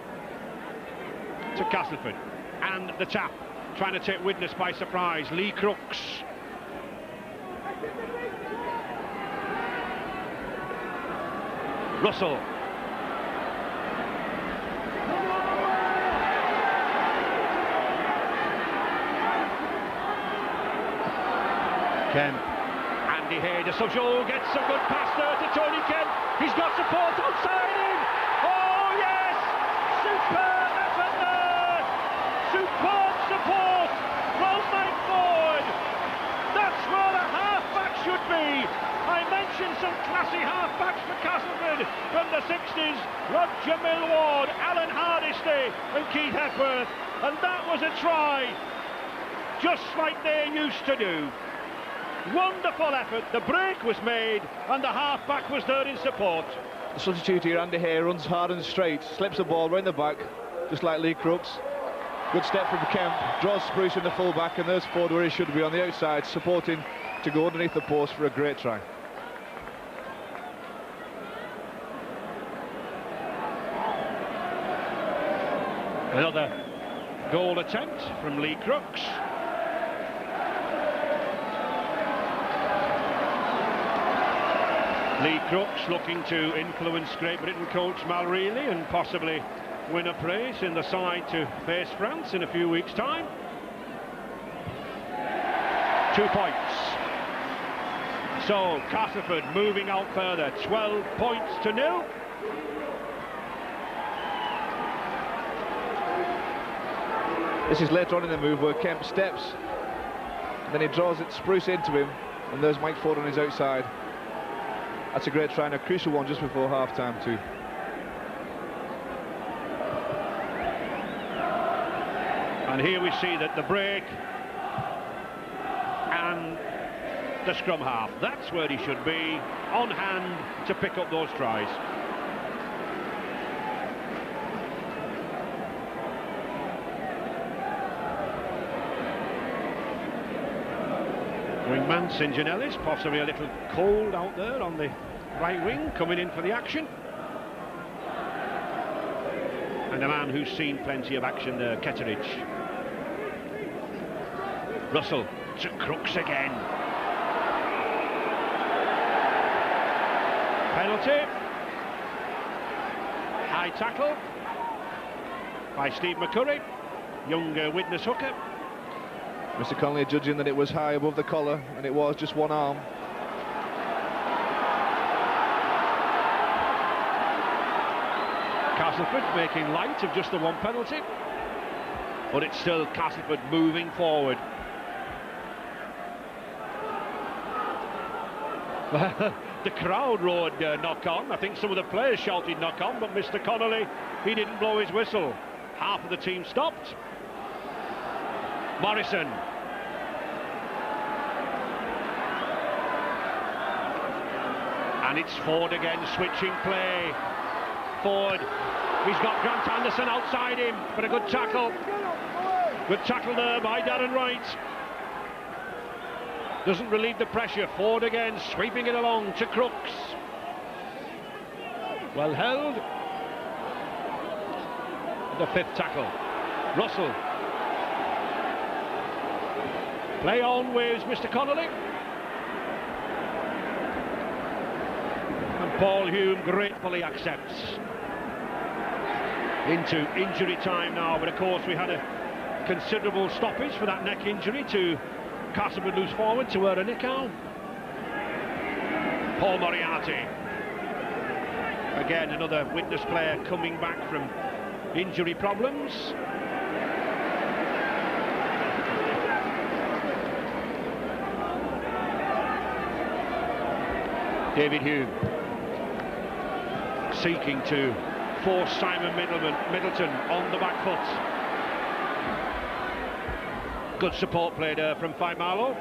to Castleford. And the tap, trying to take Widnes by surprise. Lee Crooks. Russell. Kemp. Andy Hay, the social, gets a good pass there to Tony Kemp. He's got support outside him. Oh yes! Superb effort there! Superb support from Mike Ford. That's where the half-back should be. I mentioned some classy half-backs for Castleford from the 60s. Roger Millward, Alan Hardisty and Keith Hepworth. And that was a try, just like they used to do. Wonderful effort, the break was made and the half-back was there in support. The substitute here, Andy Hay, runs hard and straight, slips the ball round the back, just like Lee Crooks. Good step from Kemp, draws Spruce in the full-back, and there's Ford where he should be on the outside, supporting to go underneath the post for a great try. Another goal attempt from Lee Crooks. Lee Crooks looking to influence Great Britain coach Mal Reilly and possibly win a place in the side to face France in a few weeks' time. 2 points. So Castleford moving out further, 12 points to 0. This is later on in the move where Kemp steps, and then he draws it Spruce into him, and there's Mike Ford on his outside. That's a great try and a crucial one just before half-time too. And here we see that the break and the scrum half, that's where he should be, on hand to pick up those tries. Wingman St Janellis, possibly a little cold out there on the right wing, coming in for the action. And a man who's seen plenty of action there, Ketteridge. Russell to Crooks again. Penalty. High tackle by Steve McCurry, young Widnes hooker. Mr. Connolly judging that it was high above the collar, and it was just one arm. Castleford making light of just the one penalty, but it's still Castleford moving forward. The crowd roared knock on. I think some of the players shouted knock on, but Mr. Connolly, he didn't blow his whistle. Half of the team stopped. Morrison. And it's Ford again, switching play. Ford, he's got Grant Anderson outside him, but a good tackle. Good tackle there by Darren Wright. Doesn't relieve the pressure. Ford again, sweeping it along to Crooks. Well held. The fifth tackle. Russell. Play on with Mr. Connolly. And Paul Hume gratefully accepts. Into injury time now, but of course we had a considerable stoppage for that neck injury to Castleford loose forward to Nikau. Paul Moriarty. Again, another Widnes player coming back from injury problems. David Hume seeking to force Simon Middleton on the back foot. Good support play there from Faimalo.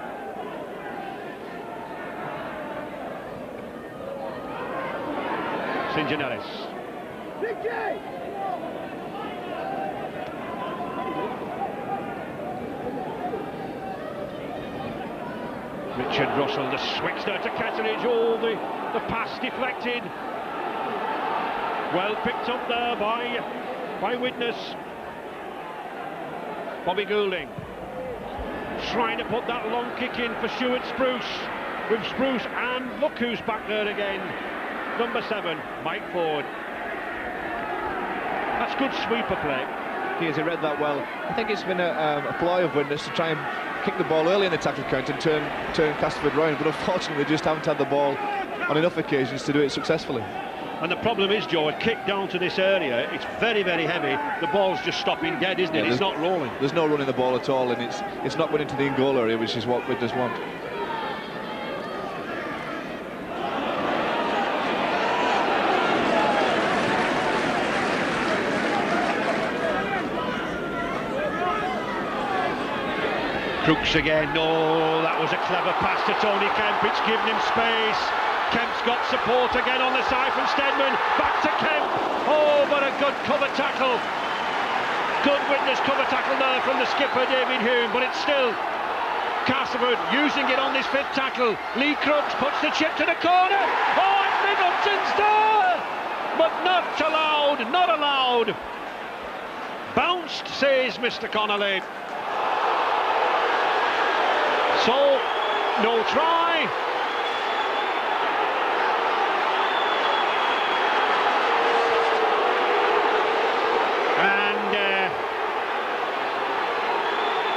St Janellis. Richard Russell, the switch there to Ketteridge. Oh, the pass deflected. Well picked up there by Widnes. Bobby Goulding trying to put that long kick in for Stuart Spruce. With Spruce, and look who's back there again. Number 7, Mike Ford. That's good sweeper play. He has read that well. I think it's been a ploy of Widnes to try and kick the ball early in the tackle count and turn Castleford round, but unfortunately they just haven't had the ball on enough occasions to do it successfully. And the problem is, Joe, a kick down to this area, it's very, very heavy. The ball's just stopping dead, isn't it? It's not rolling. There's no running the ball at all, and it's not going into the in-goal area, which is what Widnes want. Crooks again. No, that was a clever pass to Tony Kemp. It's given him space. Kemp's got support again on the side from Stedman. Back to Kemp. Oh, but a good cover tackle. Good Widnes cover tackle there from the skipper, David Hume. But it's still Castleford using it on this fifth tackle. Lee Crooks puts the chip to the corner. Oh, and Middleton's there. But not allowed, not allowed. Bounced, says Mr. Connolly. So, no try. And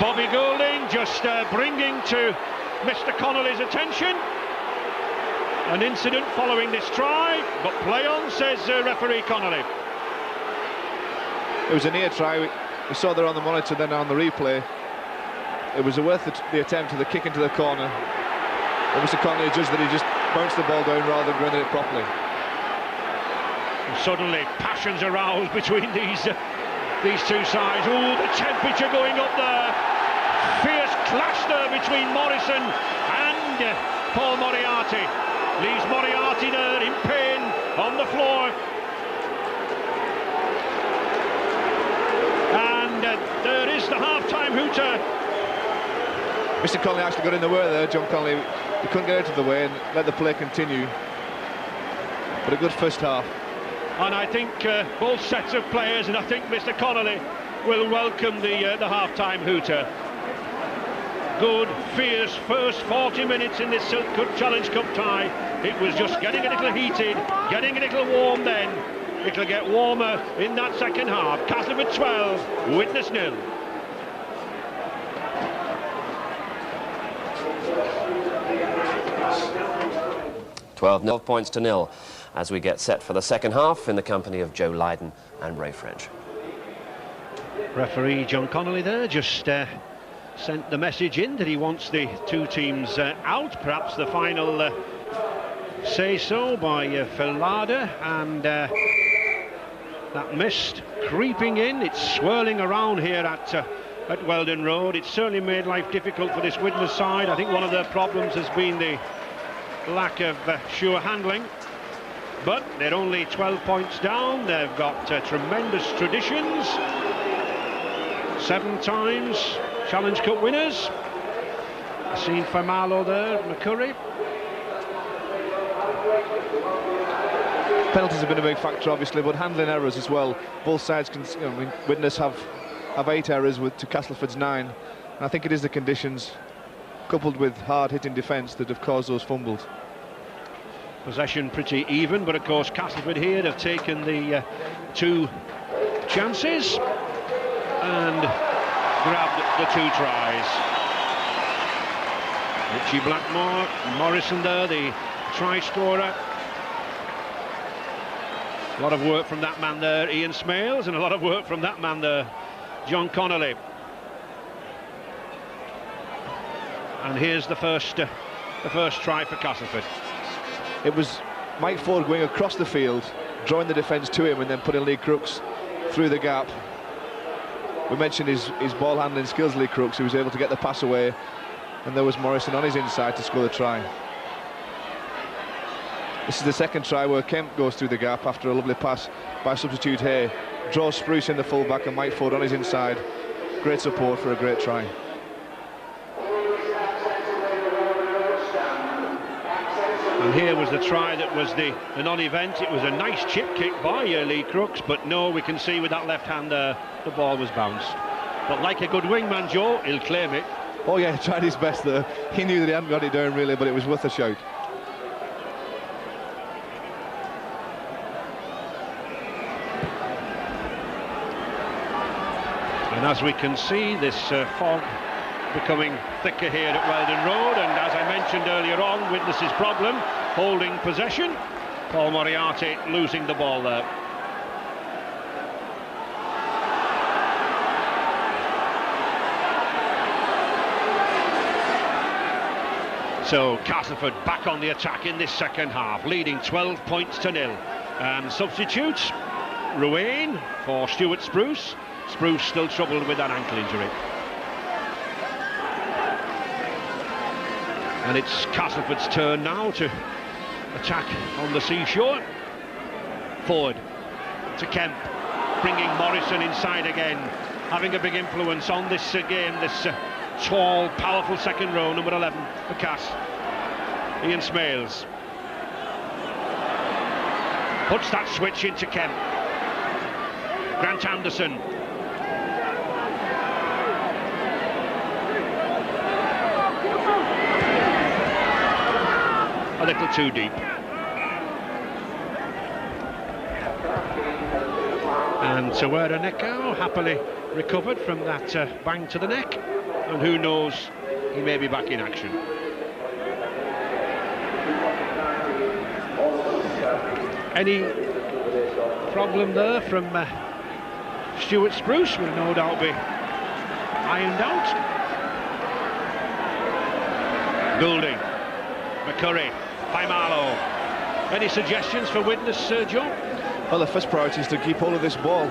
Bobby Goulding just bringing to Mr. Connolly's attention an incident following this try, but play on, says referee Connolly. It was a near try. We saw there on the monitor, then on the replay. It was worth the attempt to the kick into the corner. But Mr. Connolly judged that he just bounced the ball down rather than grounded it properly. And suddenly, passions aroused between these two sides. Oh, the temperature going up there. Fierce clash there between Morrison and Paul Moriarty. Leaves Moriarty there in pain on the floor. And there is the half-time hooter. Mr. Connolly actually got in the way there. John Connolly, he couldn't get out of the way and let the play continue. But a good first half. And I think both sets of players, and I think Mr. Connolly will welcome the half-time hooter. Good, fierce first 40 minutes in this Silk Cup Challenge Cup tie. It was just getting a little heated, getting a little warm then. It'll get warmer in that second half. Castleford 12, Widnes 0. $12 points to 0 as we get set for the second half in the company of Joe Lydon and Ray French. Referee John Connolly there just sent the message in that he wants the two teams out. Perhaps the final say-so by Phil Larder, and that mist creeping in. It's swirling around here at Weldon Road. It's certainly made life difficult for this Widnes side. I think one of their problems has been the lack of sure handling, but they're only 12 points down. They've got tremendous traditions, 7 times Challenge Cup winners. I've seen Famalo there, McCurry. Penalties have been a big factor, obviously, but handling errors as well. Both sides can, I mean, Widnes have 8 errors to Castleford's 9, and I think it is the conditions coupled with hard-hitting defence that have caused those fumbles. Possession pretty even, but of course Castleford here have taken the 2 chances and grabbed the 2 tries. Richie Blackmore, Morrison there, the try scorer. A lot of work from that man there, Ian Smales, and a lot of work from that man there, John Connolly. And here's the first try for Castleford. It was Mike Ford going across the field, drawing the defence to him, and then putting Lee Crooks through the gap. We mentioned his ball handling skills, Lee Crooks. He was able to get the pass away, and there was Morrison on his inside to score the try. This is the second try where Kemp goes through the gap after a lovely pass by substitute Hay. Draws Spruce in the full-back and Mike Ford on his inside. Great support for a great try. And here was the try that was the non-event. It was a nice chip kick by Lee Crooks, but no, we can see with that left hand there, the ball was bounced. But like a good wingman, Joe, he'll claim it. Oh yeah, he tried his best there. He knew that he hadn't got it down really, but it was worth a shout. And as we can see, this fog becoming thicker here at Weldon Road, and as I mentioned earlier on, Widnes' problem, holding possession. Paul Moriarty losing the ball there. So Castleford back on the attack in this second half, leading 12 points to 0. And substitutes, Ruane for Stuart Spruce. Spruce still troubled with that ankle injury. And it's Castleford's turn now to attack on the seashore. Forward to Kemp, bringing Morrison inside again, having a big influence on this game, this tall, powerful second row, number 11 for Cass. Ian Smales puts that switch into Kemp. Grant Anderson. A little too deep. And Tawera Nekau happily recovered from that bang to the neck, and who knows, he may be back in action. Any problem there from Stuart Spruce will no doubt be ironed out. Goulding, McCurry, Paimalo. Any suggestions for Widnes, Joe? Well, the first priority is to keep hold of this ball.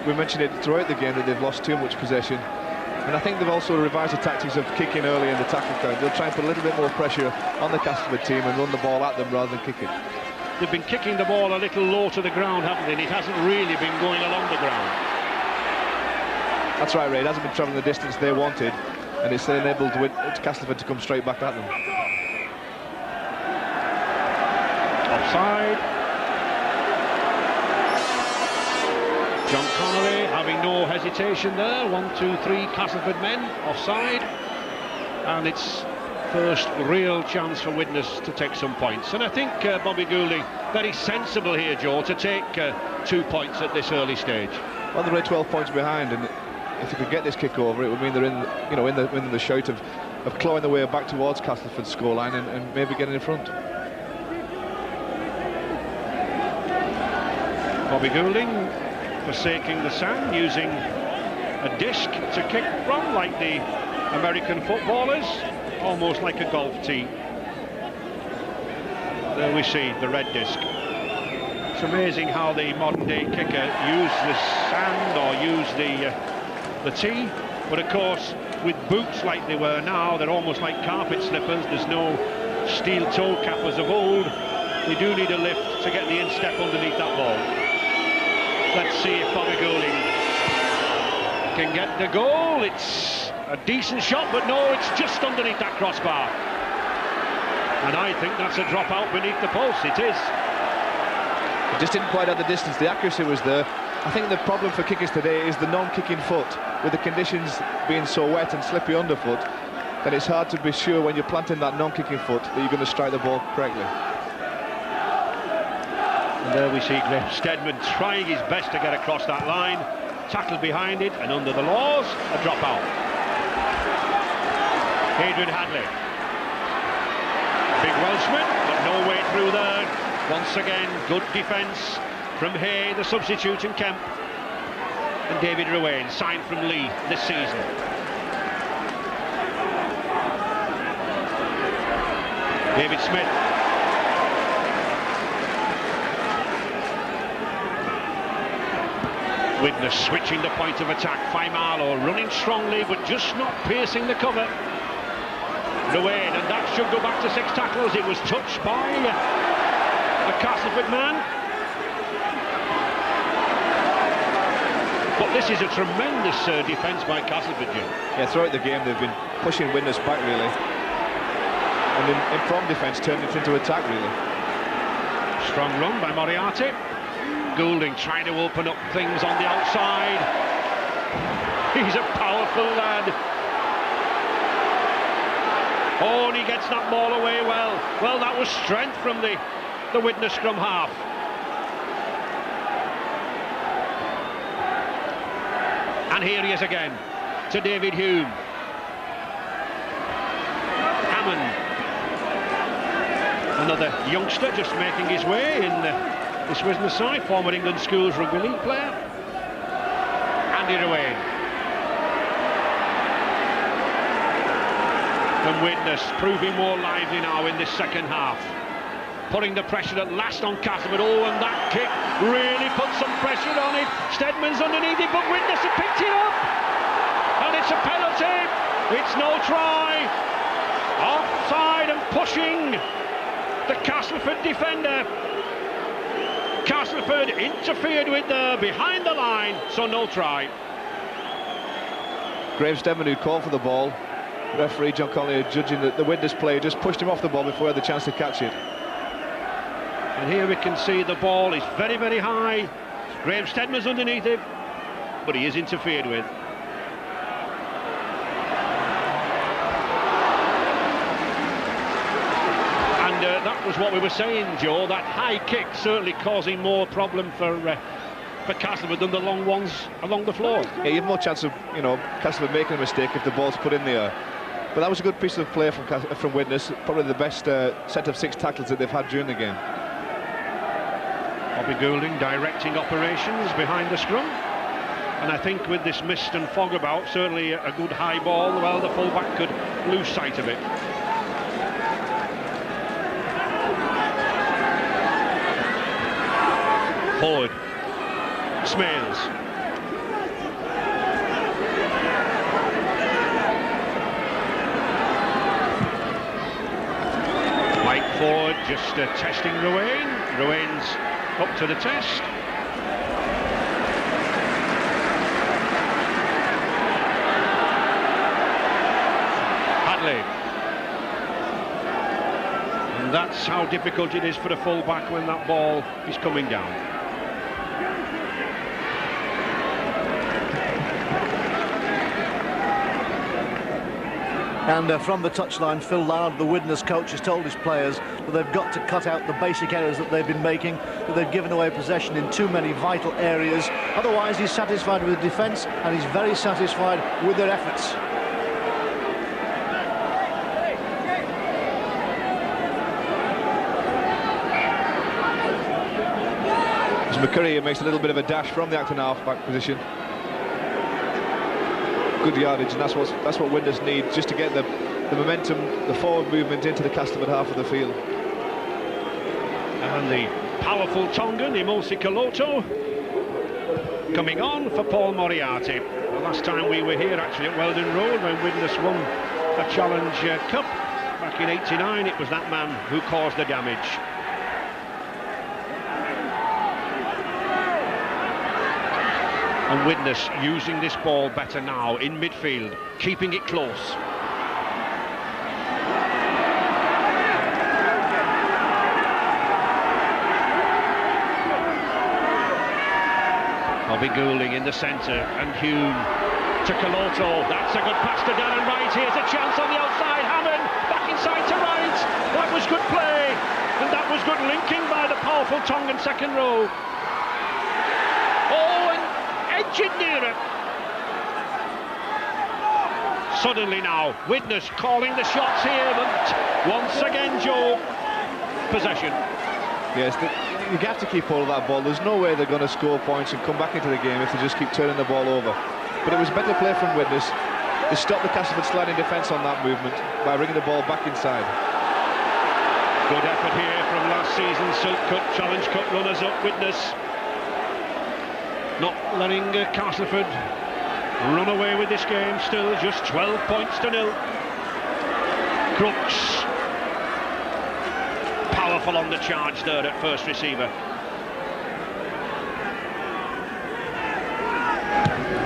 We mentioned it throughout the game that they've lost too much possession, and I think they've also revised the tactics of kicking early in the tackle count. They'll try and put a little bit more pressure on the Castleford team and run the ball at them rather than kick it. They've been kicking the ball a little low to the ground, haven't they? And it hasn't really been going along the ground. That's right, Ray. It hasn't been travelling the distance they wanted. and it's enabled Castleford to come straight back at them. Offside. John Connolly having no hesitation there. 1, 2, 3 Castleford men offside, and it's first real chance for Widnes to take some points. And I think Bobby Goulding very sensible here, Joe, to take 2 points at this early stage. Well, they're 12 points behind, and if they could get this kick over, it would mean they're in the shout of clawing their way back towards Castleford's scoreline and maybe getting in front. Bobby Goulding forsaking the sand, using a disc to kick from, like the American footballers, almost like a golf tee. There we see the red disc. It's amazing how the modern day kicker use the sand or use the tee, but of course with boots like they were now, they're almost like carpet slippers. There's no steel toe cap as of old. They do need a lift to get the instep underneath that ball. Let's see if Bobby Goulding can get the goal. It's a decent shot, but no, it's just underneath that crossbar. And I think that's a drop out beneath the post. It is. It just didn't quite have the distance. The accuracy was there. I think the problem for kickers today is the non-kicking foot. With the conditions being so wet and slippy underfoot, then it's hard to be sure when you're planting that non-kicking foot that you're going to strike the ball correctly. And there we see Graham Steadman trying his best to get across that line. Tackled behind it, and under the laws, a drop out. Adrian Hadley. Big Welshman, but no way through there. Once again, good defence from Hay, the substitute, and Kemp. And David Ruane, signed from Lee this season. David Smith. Widnes switching the point of attack. Faimalo running strongly, but just not piercing the cover. Ruane, and that should go back to 6 tackles. It was touched by a Castleford man. But this is a tremendous defence by Castleford, Jim. Yeah, throughout the game they've been pushing Widnes back, really. And in from defence turned it into attack, really. Strong run by Moriarty. Goulding trying to open up things on the outside. He's a powerful lad. Oh, and he gets that ball away well. Well, that was strength from the Widnes scrum half. And here he is again, to David Hume. Hammond. Another youngster just making his way in this Widnes side, former England Schools Rugby League player. Andy Ruane. And Widnes proving more lively now in this second half. Putting the pressure at last on Castleford. Oh, and that kick really put some pressure on it. Steadman's underneath it, but Widnes have picked it up. And it's a penalty. It's no try. Offside and pushing the Castleford defender. Castleford interfered with behind the line, so no try. Graham Steadman, who called for the ball, referee John Connolly judging the Widnes play, just pushed him off the ball before he had the chance to catch it. And here we can see the ball is very, very high. Graham Steadman's underneath it, but he is interfered with. That was what we were saying, Joe, that high kick certainly causing more problem for Castleford than the long ones along the floor. Yeah, you have more chance of, Castleford making a mistake if the ball's put in the air. But that was a good piece of play from Widnes, probably the best set of 6 tackles that they've had during the game. Bobby Goulding directing operations behind the scrum. And I think with this mist and fog about, certainly a good high ball, well, the fullback could lose sight of it. Forward, Smales. Mike Ford just testing Ruane. Ruane's up to the test. Adley. And that's how difficult it is for a full-back when that ball is coming down. And from the touchline, Phil Lard, the Widnes coach, has told his players that they've got to cut out the basic errors that they've been making, that they've given away possession in too many vital areas. Otherwise, he's satisfied with the defence, and he's very satisfied with their efforts. As McCurry makes a little bit of a dash from the acting half-back position. Good yardage, and that's what Widnes need, just to get the momentum, the forward movement into the Castleford half of the field. And the powerful Tongan, Imosi Kaloto, coming on for Paul Moriarty. The last time we were here actually at Weldon Road when Widnes won a Challenge Cup back in '89, it was that man who caused the damage. And Widnes using this ball better now in midfield, keeping it close. Bobby Goulding in the centre, and Hume to Kaloto. That's a good pass to Darren Wright. Here's a chance on the outside. Hammond back inside to Wright. That was good play, and that was good linking by the powerful Tongan second row. Oh, and edging nearer. Suddenly now, Widnes calling the shots here, but once again, Joe, possession. Yes, you have to keep hold of that ball. There's no way they're going to score points and come back into the game if they just keep turning the ball over. But it was better play from Widnes to stop the Castleford sliding defence on that movement by bringing the ball back inside. Good effort here from last season's Silk Cup, Challenge Cup runners-up Widnes. Not letting Castleford run away with this game, still just 12 points to 0. Crooks powerful on the charge there at first receiver.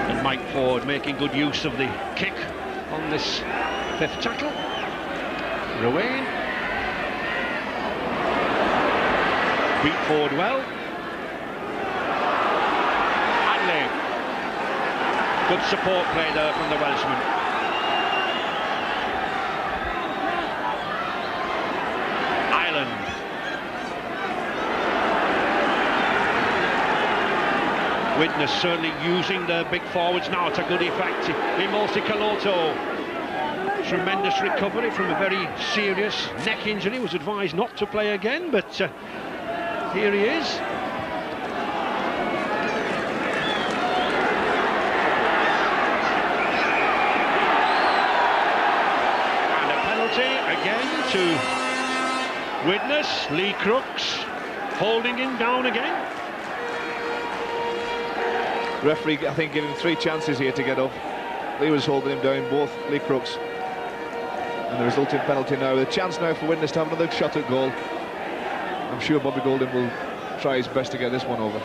And Mike Ford making good use of the kick on this fifth tackle. Ruane beat Ford well. Adley, good support play there from the Welshman. Widnes certainly using their big forwards now to good effect. Imosi Kaloto, tremendous recovery from a very serious neck injury, was advised not to play again, but here he is. And a penalty again to Widnes. Lee Crooks holding him down again. Referee, I think, giving him 3 chances here to get up. Lee was holding him down, both Lee Crooks. And the resulting penalty now. The chance now for Widnes to have another shot at goal. I'm sure Bobby Goulding will try his best to get this one over.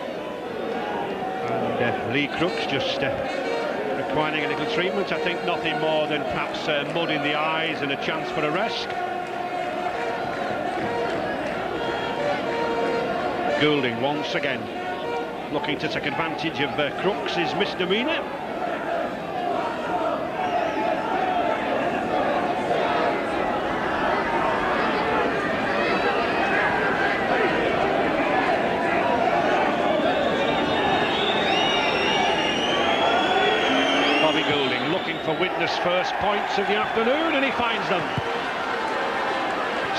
And Lee Crooks just requiring a little treatment. I think nothing more than perhaps mud in the eyes and a chance for a rest. Goulding once again looking to take advantage of Crooks' misdemeanour. Bobby Goulding looking for Widnes' first points of the afternoon, and he finds them.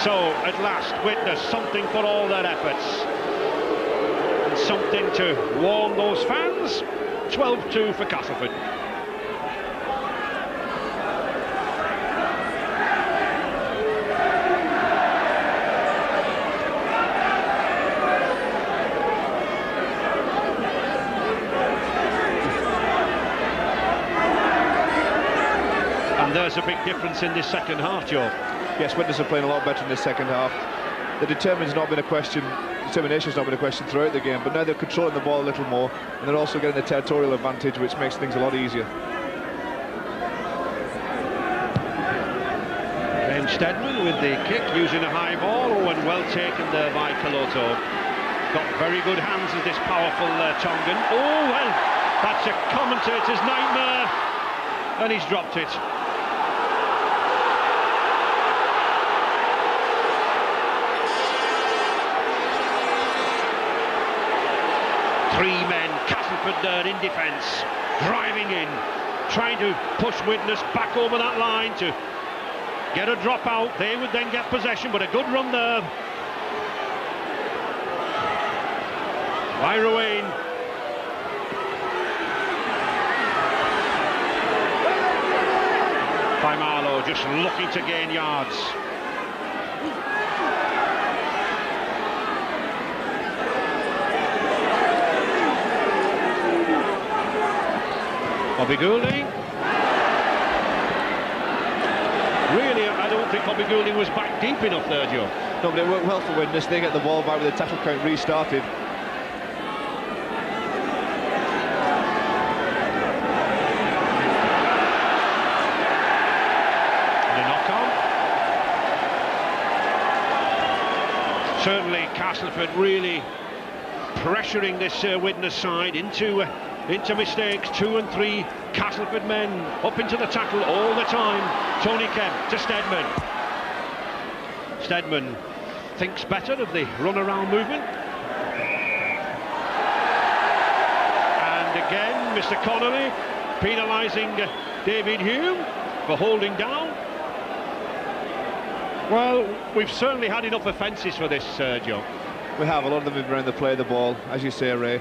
So at last, Widnes something for all their efforts. Something to warm those fans. 12-2 for Castleford. And there's a big difference in this second half, Joe. Yes, Widnes are playing a lot better in the second half. The determination's not been a question throughout the game, but now they're controlling the ball a little more, and they're also getting a territorial advantage, which makes things a lot easier. Stephen Steadman with the kick, using a high ball. Oh, and well taken there by Kaloto. Got very good hands as this powerful Tongan. Oh, well, that's a commentator's nightmare. And he's dropped it. Three men, Castleford there in defence, driving in, trying to push Widnes back over that line to get a drop out. They would then get possession, but a good run there by Ruane. By Marlowe, just looking to gain yards. Bobby Goulding. Really, I don't think Bobby Goulding was back deep enough there, Joe. No, but it worked well for Widnes. They get the ball back with the tackle count restarted. And a knock-on. Certainly, Castleford really pressuring this Widnes side into mistakes. 2 and 3 Castleford men up into the tackle all the time. Tony Kemp to Steadman. Steadman thinks better of the run-around movement. And again, Mr. Connolly penalising David Hume for holding down. Well, we've certainly had enough offences for this, Joe. We have. A lot of them have been around the play of the ball, as you say, Ray.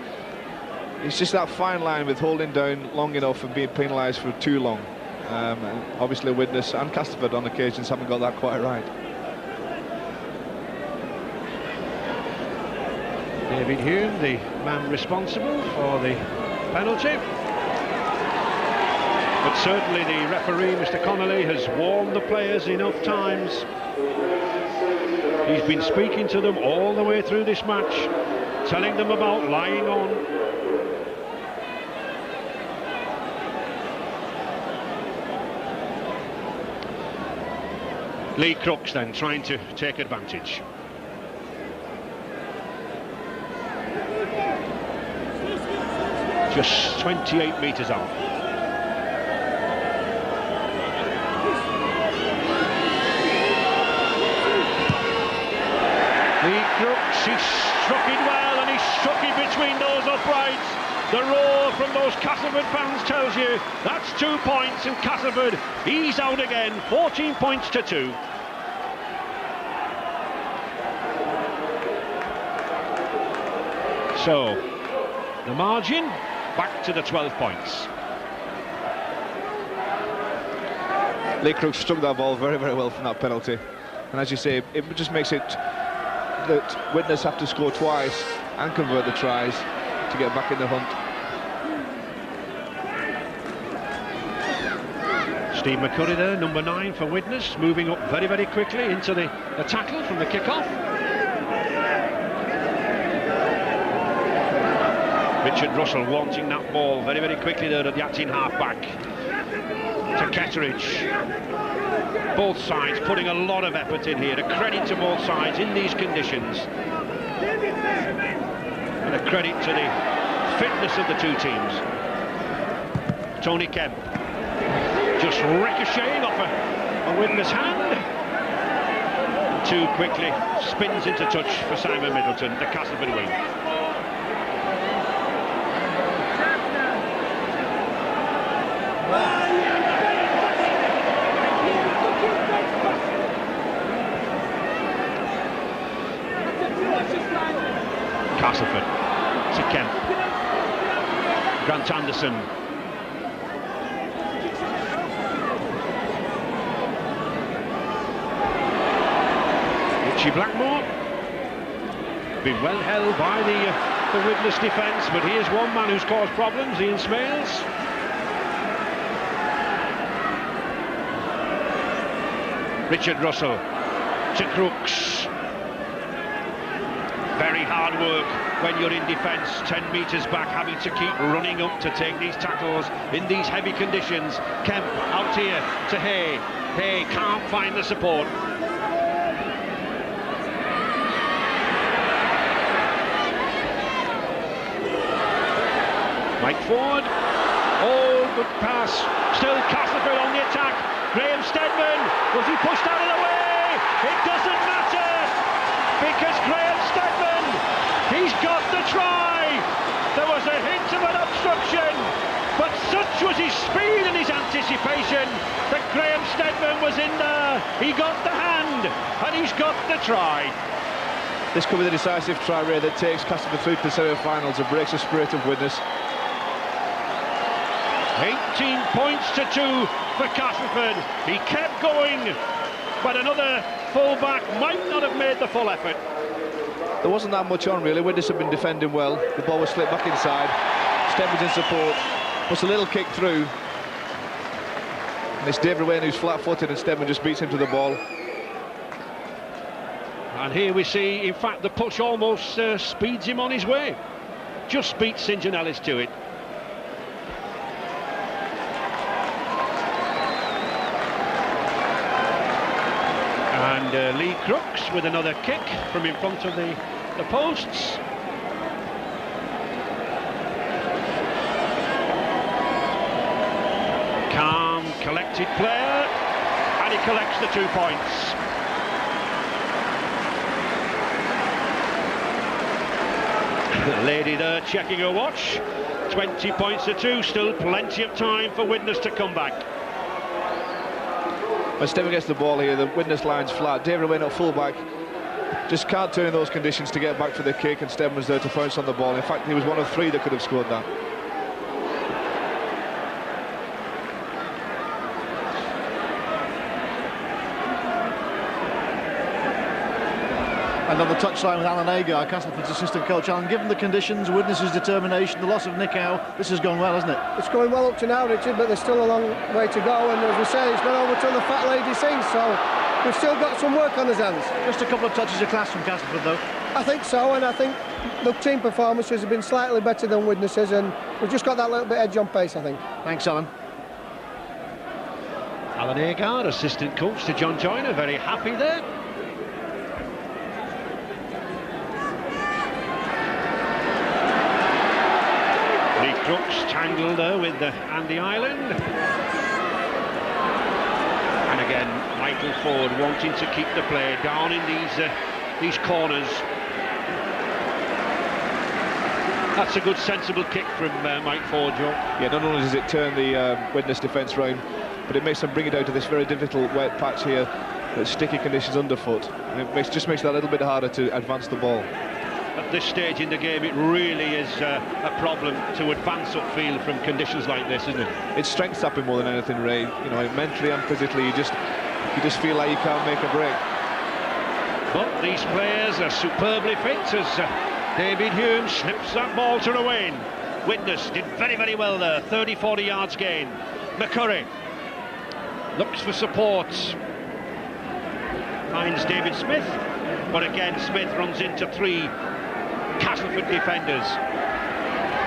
It's just that fine line with holding down long enough and being penalised for too long. And obviously Widnes and Castleford on occasions haven't got that quite right. David Hume, the man responsible for the penalty. But certainly the referee, Mr. Connolly, has warned the players enough times. He's been speaking to them all the way through this match, telling them about lying on. Lee Crooks then trying to take advantage. Just 28 metres out. Lee Crooks, he struck it well, and he struck it between those uprights. The roar from those Castleford fans tells you that's 2 points, and Castleford ease out again, 14 points to 2. So, the margin back to the 12 points. Lee Crooks struck that ball very, very well from that penalty. And as you say, it just makes it that Widnes have to score twice and convert the tries to get back in the hunt. Steve McCurry there, number 9 for Widnes, moving up very, very quickly into the tackle from the kick-off. Richard Russell wanting that ball very, very quickly there at the acting half-back. To Ketteridge. Both sides putting a lot of effort in here. A credit to both sides in these conditions. And a credit to the fitness of the two teams. Tony Kemp. Just ricocheting off a Widnes hand. And too quickly spins into touch for Simon Middleton, the Castleford wing. Castleford to Kemp. Grant Anderson. Richie Blackmore. Been well held by the Widnes defence, but here's one man who's caused problems, Ian Smales. Richard Russell to Crooks. Very hard work when you're in defence, 10 metres back, having to keep running up to take these tackles in these heavy conditions. Kemp out here to Hay. Hey, can't find the support. Mike Ford. Oh, good pass. Still Castleford on the attack. Graham Steadman. Was he pushed out of the way? It doesn't matter, because Graham Steadman, he's got the try. There was a hint of an obstruction, but such was his speed and his anticipation that Graham Steadman was in there. He got the hand, and he's got the try. This could be the decisive try, Ray, that takes Castleford through to the semi-finals and breaks the spirit of Widnes. 18 points to 2 for Castleford. He kept going, but another full-back might not have made the full effort. There wasn't that much on, really. Widnes had been defending well. The ball was slipped back inside. Steadman's in support. Puts a little kick through. And it's David Wayne who's flat-footed, and Steadman just beats him to the ball. And here we see, in fact, the push almost speeds him on his way. Just beats St John Ellis to it. And Lee Crooks with another kick from in front of the posts. Calm, collected player, and he collects the 2 points. The lady there checking her watch. 20 points to 2, still plenty of time for Widnes to come back. When Steadman gets the ball here, the Widnes line's flat. David Wayne at full-back just can't turn in those conditions to get back for the kick, and Steadman's there to pounce on the ball. In fact, he was one of 3 that could have scored that. And on the touchline with Alan Agar, Castleford's assistant coach. Alan, given the conditions, Widnes' determination, the loss of Nick Howe, this has gone well, hasn't it? It's going well up to now, Richard, but there's still a long way to go, and as we say, it's not over till the fat lady sings, so we've still got some work on his hands. Just a couple of touches of class from Castleford, though. I think so, and I think the team performances have been slightly better than Widnes's, and we've just got that little bit edge on pace, I think. Thanks, Alan. Alan Agar, assistant coach to John Joyner, very happy there. Crooks tangled there with Andy Island. And again, Michael Ford wanting to keep the play down in these corners. That's a good, sensible kick from Mike Ford, Joe. Yeah, not only does it turn the Widnes defence round, but it makes them bring it out to this very difficult wet patch here, sticky conditions underfoot. And it just makes it a little bit harder to advance the ball. At this stage in the game, it really is a problem to advance upfield from conditions like this, isn't it? It's strength sapping more than anything, Ray. You know, mentally and physically, you just feel like you can't make a break. But these players are superbly fit as David Hume slips that ball to Ruane. Widnes did very, very well there. 30-40 yards gain. McCurry looks for support. Finds David Smith, but again Smith runs into 3 Castleford defenders.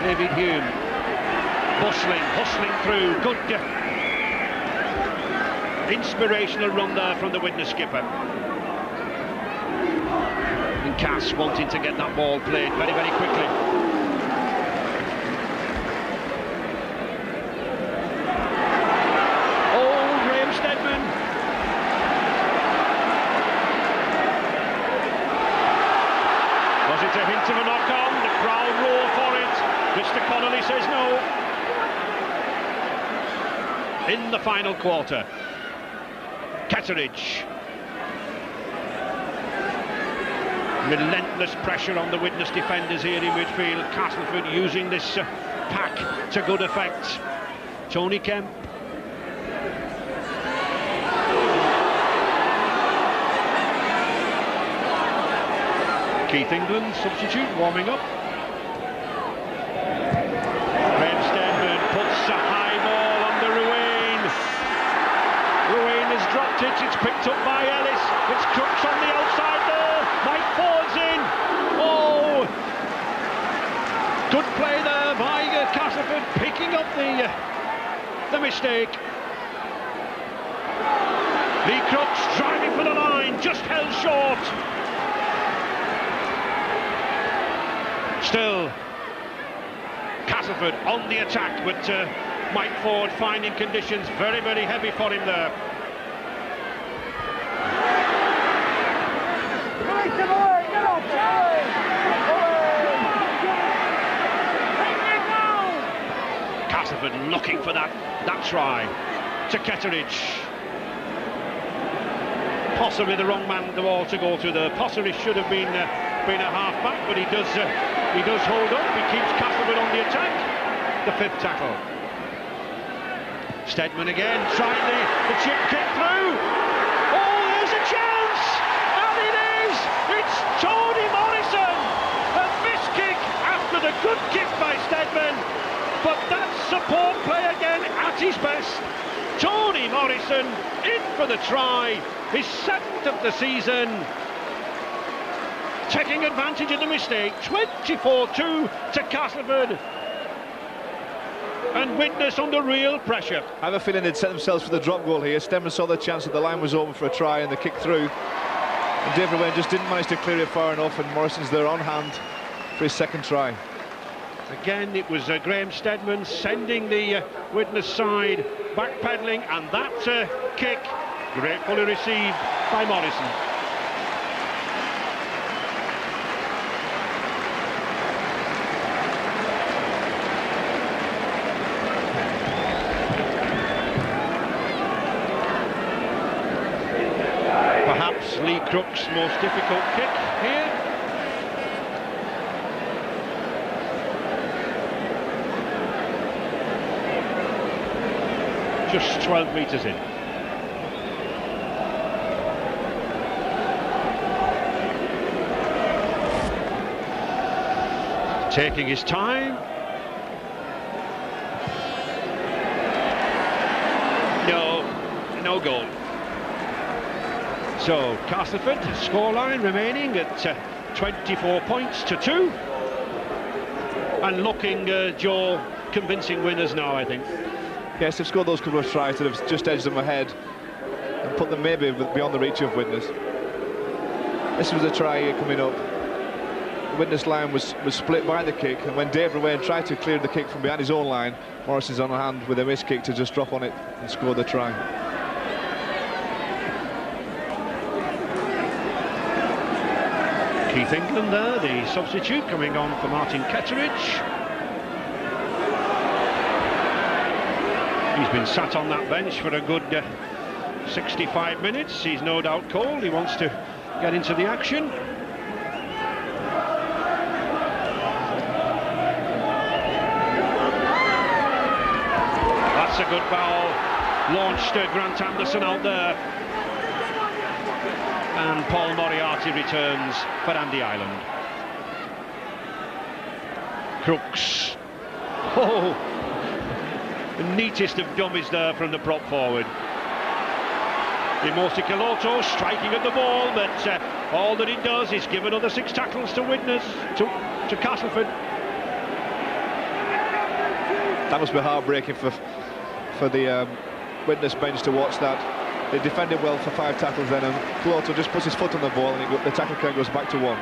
David Hume hustling through. Good inspirational run there from the Widnes skipper. And Cass wanting to get that ball played very, very quickly. Oh, Graham Steadman. Was it a hint of a knock-on? The crowd roar for it. Mr. Connolly says no. In the final quarter, Ketteridge. Relentless pressure on the Widnes defenders here in midfield. Castleford using this pack to good effect. Tony Kemp. Keith England, substitute, warming up. Graham Steadman puts a high ball under Ruane. Ruane has dropped it, it's picked up by Ellis. It's Crooks on the outside there. Mike Ford's in. Oh! Good play there by Castleford, picking up the mistake. Lee Crooks driving for the line, just held short. Still, Castleford on the attack, but Mike Ford finding conditions very, very heavy for him there. Castleford looking for that try to Ketteridge. Possibly the wrong man the ball to go to there. Possibly should have been a half-back, but he does hold up. He keeps Castleford on the attack. The 5th tackle. Steadman again trying the chip kick through. Oh, there's a chance, and it is. It's Tony Morrison. A missed kick after the good kick by Steadman, but that's support play again at his best. Tony Morrison in for the try, his 7th of the season, taking advantage of the mistake. 24-2 to Castleford, and Widnes under real pressure. I have a feeling they'd set themselves for the drop goal here. Steadman saw the chance that the line was open for a try, and the kick through, and David Wayne just didn't manage to clear it far enough, and Morrison's there on hand for his 2nd try. Again, it was Graham Steadman sending the Widnes side backpedaling, and that kick gratefully received by Morrison. Perhaps Lee Crook's most difficult kick here. Just 12 metres in. Taking his time. No goal. So Castleford scoreline remaining at 24 points to 2. And looking, Joe, convincing winners now, I think. Yes, they've scored those couple of tries that have just edged them ahead and put them maybe beyond the reach of Widnes. This was a try here coming up. The Widnes line was split by the kick, and when David Wayne tried to clear the kick from behind his own line, Morrison's on hand with a missed kick to just drop on it and score the try. Keith England there, the substitute, coming on for Martin Ketteridge. He's been sat on that bench for a good 65 minutes. He's no doubt cold. He wants to get into the action. That's a good foul. Launched Grant Anderson out there. And Paul Moriarty returns for Andy Ireland. Crooks. Oh! The neatest of dummies there from the prop forward. Imosi Kiloto striking at the ball, but all that it does is give another 6 tackles to Widnes, to Castleford. That must be heartbreaking for the Widnes bench to watch that. They defended well for 5 tackles then, and Kiloto just puts his foot on the ball, and the tackle count goes back to 1.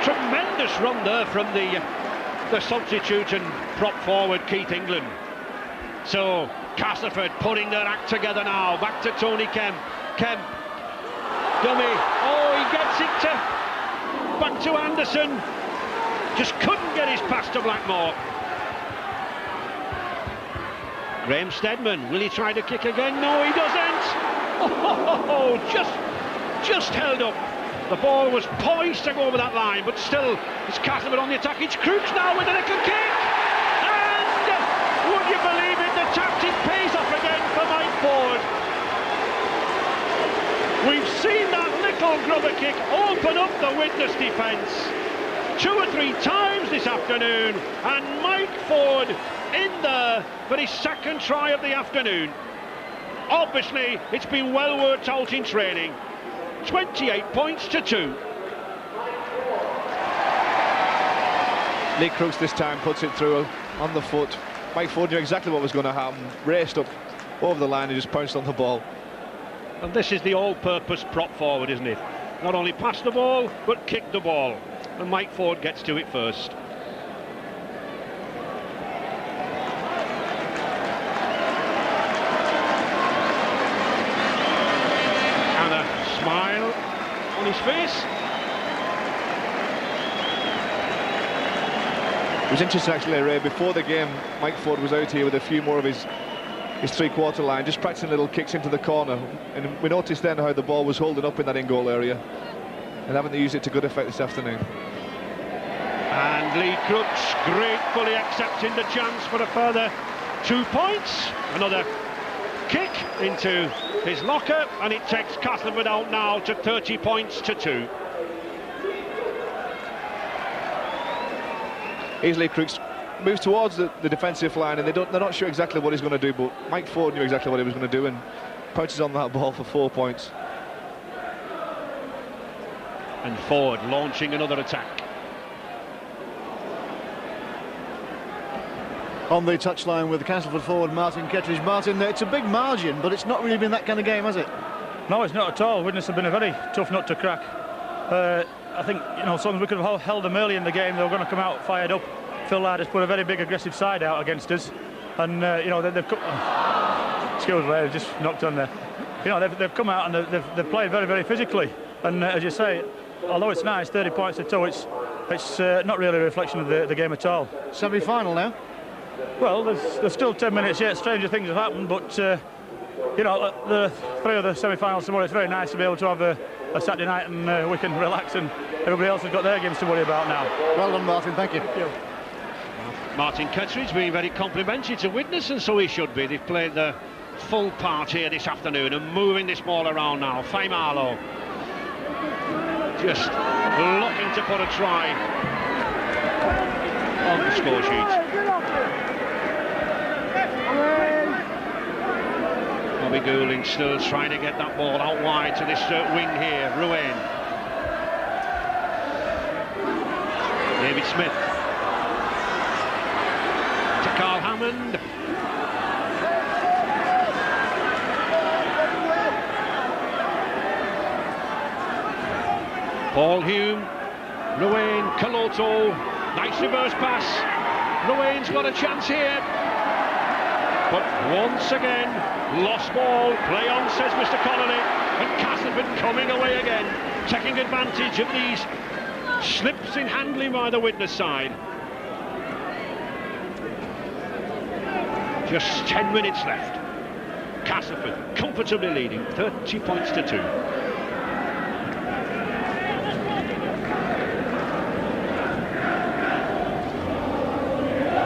Tremendous run there from the substitute and prop forward Keith England. So Castleford putting their act together now. Back to Tony Kemp. Kemp, dummy. Oh, he gets it back to Anderson. Just couldn't get his pass to Blackmore. Graham Steadman, will he try to kick again? No, he doesn't. Oh, just held up. The ball was poised to go over that line, but still, it's Castleford on the attack. It's Crooks now with a little kick. And would you believe it, the tactic pays off again for Mike Ford. We've seen that little grubber kick open up the Widnes defence 2 or 3 times this afternoon, and Mike Ford in there for his 2nd try of the afternoon. Obviously, it's been well worked out in training. 28 points to 2. Lee Crooks this time puts it through on the foot. Mike Ford knew exactly what was going to happen, raced up over the line and just pounced on the ball. And this is the all-purpose prop forward, isn't it? Not only pass the ball, but kick the ball. And Mike Ford gets to it first. And a smile on his face. It was interesting actually, Ray, before the game Mike Ford was out here with a few more of his three-quarter line, just practicing little kicks into the corner, and we noticed then how the ball was holding up in that in-goal area, and haven't they used it to good effect this afternoon. And Lee Crooks gratefully accepting the chance for a further 2 points. Another kick into his locker, and it takes Castleford out now to 30 points to 2. Lee Crooks moves towards the defensive line, and they're not sure exactly what he's going to do, but Mike Ford knew exactly what he was going to do and pounces on that ball for 4 points. And Ford launching another attack. On the touchline with the Castleford forward Martin Kettridge. Martin, it's a big margin, but it's not really been that kind of game, has it? No, it's not at all. Widnes have been a very tough nut to crack. I think, you know, something we could have held them early in the game. They were going to come out fired up. Phil Ladd has put a very big aggressive side out against us, and you know they've come. Excuse me, I just knocked on there. You know they've come out and they've played very, very physically. And as you say, although it's nice, 30 points to 2, it's not really a reflection of the game at all. Semi-final now. Well, there's still 10 minutes yet. Stranger things have happened, but you know the 3 of the semi-finals tomorrow. It's very nice to be able to have a Saturday night and we can relax, and everybody else has got their games to worry about now. Well done, Martin. Thank you. Martin Kettridge being very complimentary to Widnes, and so he should be. They've played the full part here this afternoon and moving this ball around now. Faimalo just looking to put a try on the score sheet. Bobby Goulding still trying to get that ball out wide to this wing here. Ruane. David Smith. To Carl Hammond. Paul Hume. Ruane. Caloto. Nice reverse pass. Ruane's got a chance here. But once again, lost ball. Play on, says Mr. Connolly. And Castleford coming away again, taking advantage of these slips in handling by the Widnes side. Just 10 minutes left. Castleford comfortably leading, 30 points to 2.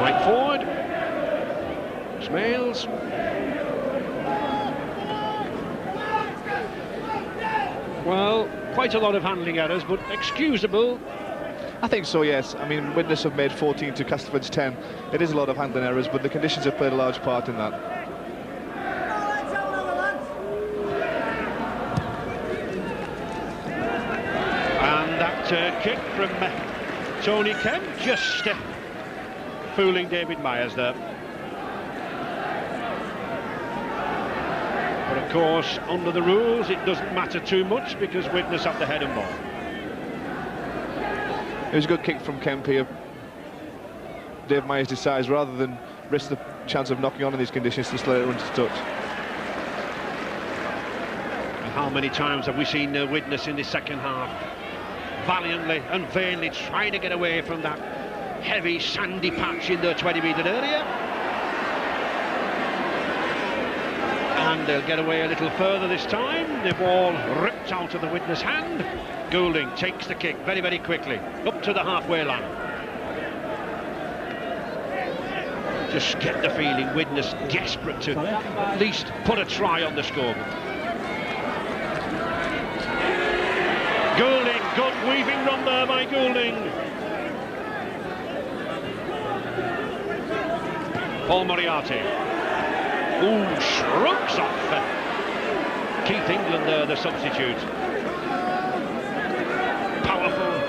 Mike Ford. Smales. Well, quite a lot of handling errors, but excusable. I think so, yes. I mean, Widnes have made 14 to Castleford's 10. It is a lot of handling errors, but the conditions have played a large part in that. And that kick from Tony Kemp, just fooling David Myers there. But of course, under the rules, it doesn't matter too much because Widnes have the head and ball. It was a good kick from Kemp here. Dave Myers decides, rather than risk the chance of knocking on in these conditions, just let it run to touch. And how many times have we seen Widnes in the second half valiantly and vainly trying to get away from that heavy sandy patch in the 20-metre area? And they'll get away a little further this time. The ball ripped out of the Widnes hand. Goulding takes the kick very, very quickly up to the halfway line. Just get the feeling Widnes desperate to at least put a try on the scoreboard. Goulding, good weaving run there by Goulding. Paul Moriarty. Ooh, shrugs off Keith England there, the substitute. Powerful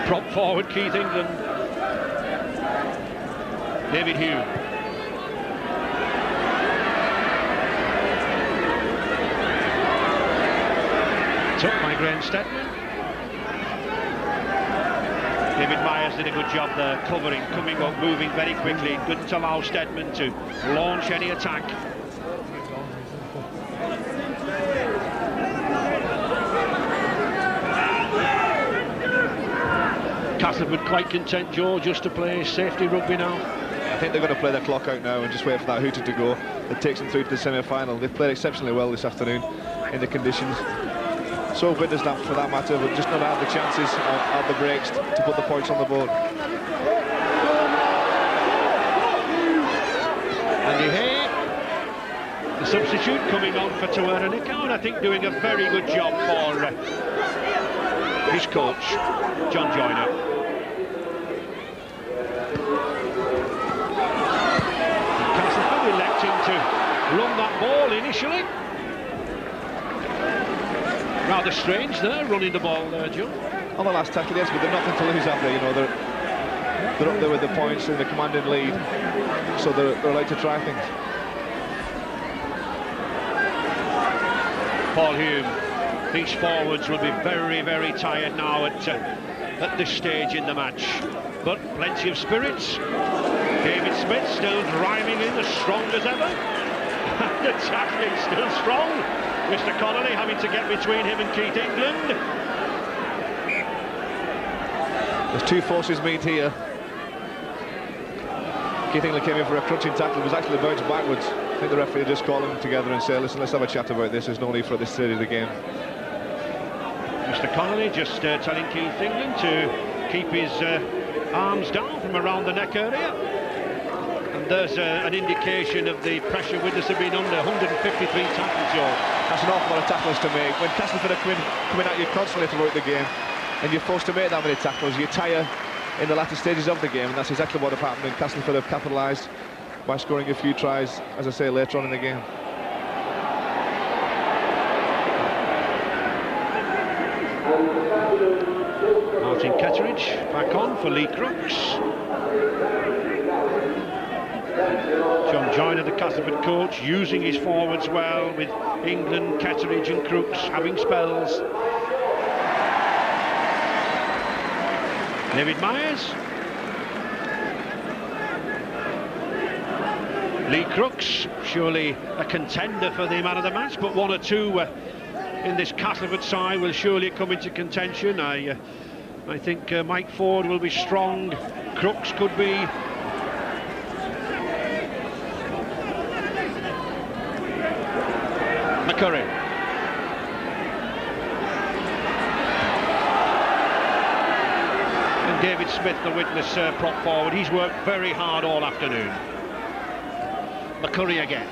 prop forward Keith England. David Hume. Graham Steadman. David Myers did a good job there, covering, coming up, moving very quickly. Didn't allow Steadman to launch any attack. Castleford quite content, Joe, just to play safety rugby now. I think they're going to play their clock out now and just wait for that hooter to go. It takes them through to the semi-final. They've played exceptionally well this afternoon in the conditions. So Widnes for that matter, but just not had the chances at the breaks to put the points on the board. Andy Hay, the substitute, coming on for Tawera Nikau, and I think doing a very good job for his coach, John Joyner. Castleford electing to run that ball initially. Rather strange there, running the ball there, Joe. On the last tackle, yes, but they've nothing to lose after. You know, they're up there with the points in the commanding lead, so they're allowed to try things. Paul Hume, these forwards will be very, very tired now at this stage in the match, but plenty of spirits. David Smith still driving in as strong as ever. And the tackling still strong. Mr. Connolly having to get between him and Keith England. There's two forces meet here. Keith England came in for a crunching tackle, was actually bounced backwards. I think the referee just called them together and said, listen, let's have a chat about this. There's no need for this stage of the game. Mr. Connolly just telling Keith England to keep his arms down from around the neck area. And there's an indication of the pressure Widnes have been under. 153 tackles, Joe. That's an awful lot of tackles to make. When Castleford are coming at you constantly throughout the game, and you're forced to make that many tackles, you tire in the latter stages of the game, and that's exactly what have happened. And Castleford have capitalised by scoring a few tries, as I say, later on in the game. Martin Ketteridge back on for Lee Crooks. John Joyner, the Castleford coach, using his forwards well, with England, Ketteridge and Crooks having spells. David Myers. Lee Crooks, surely a contender for the man of the match, but one or two in this Castleford side will surely come into contention. I think Mike Ford will be strong. Crooks could be. McCurry. And David Smith, the Widnes prop forward, he's worked very hard all afternoon. McCurry again.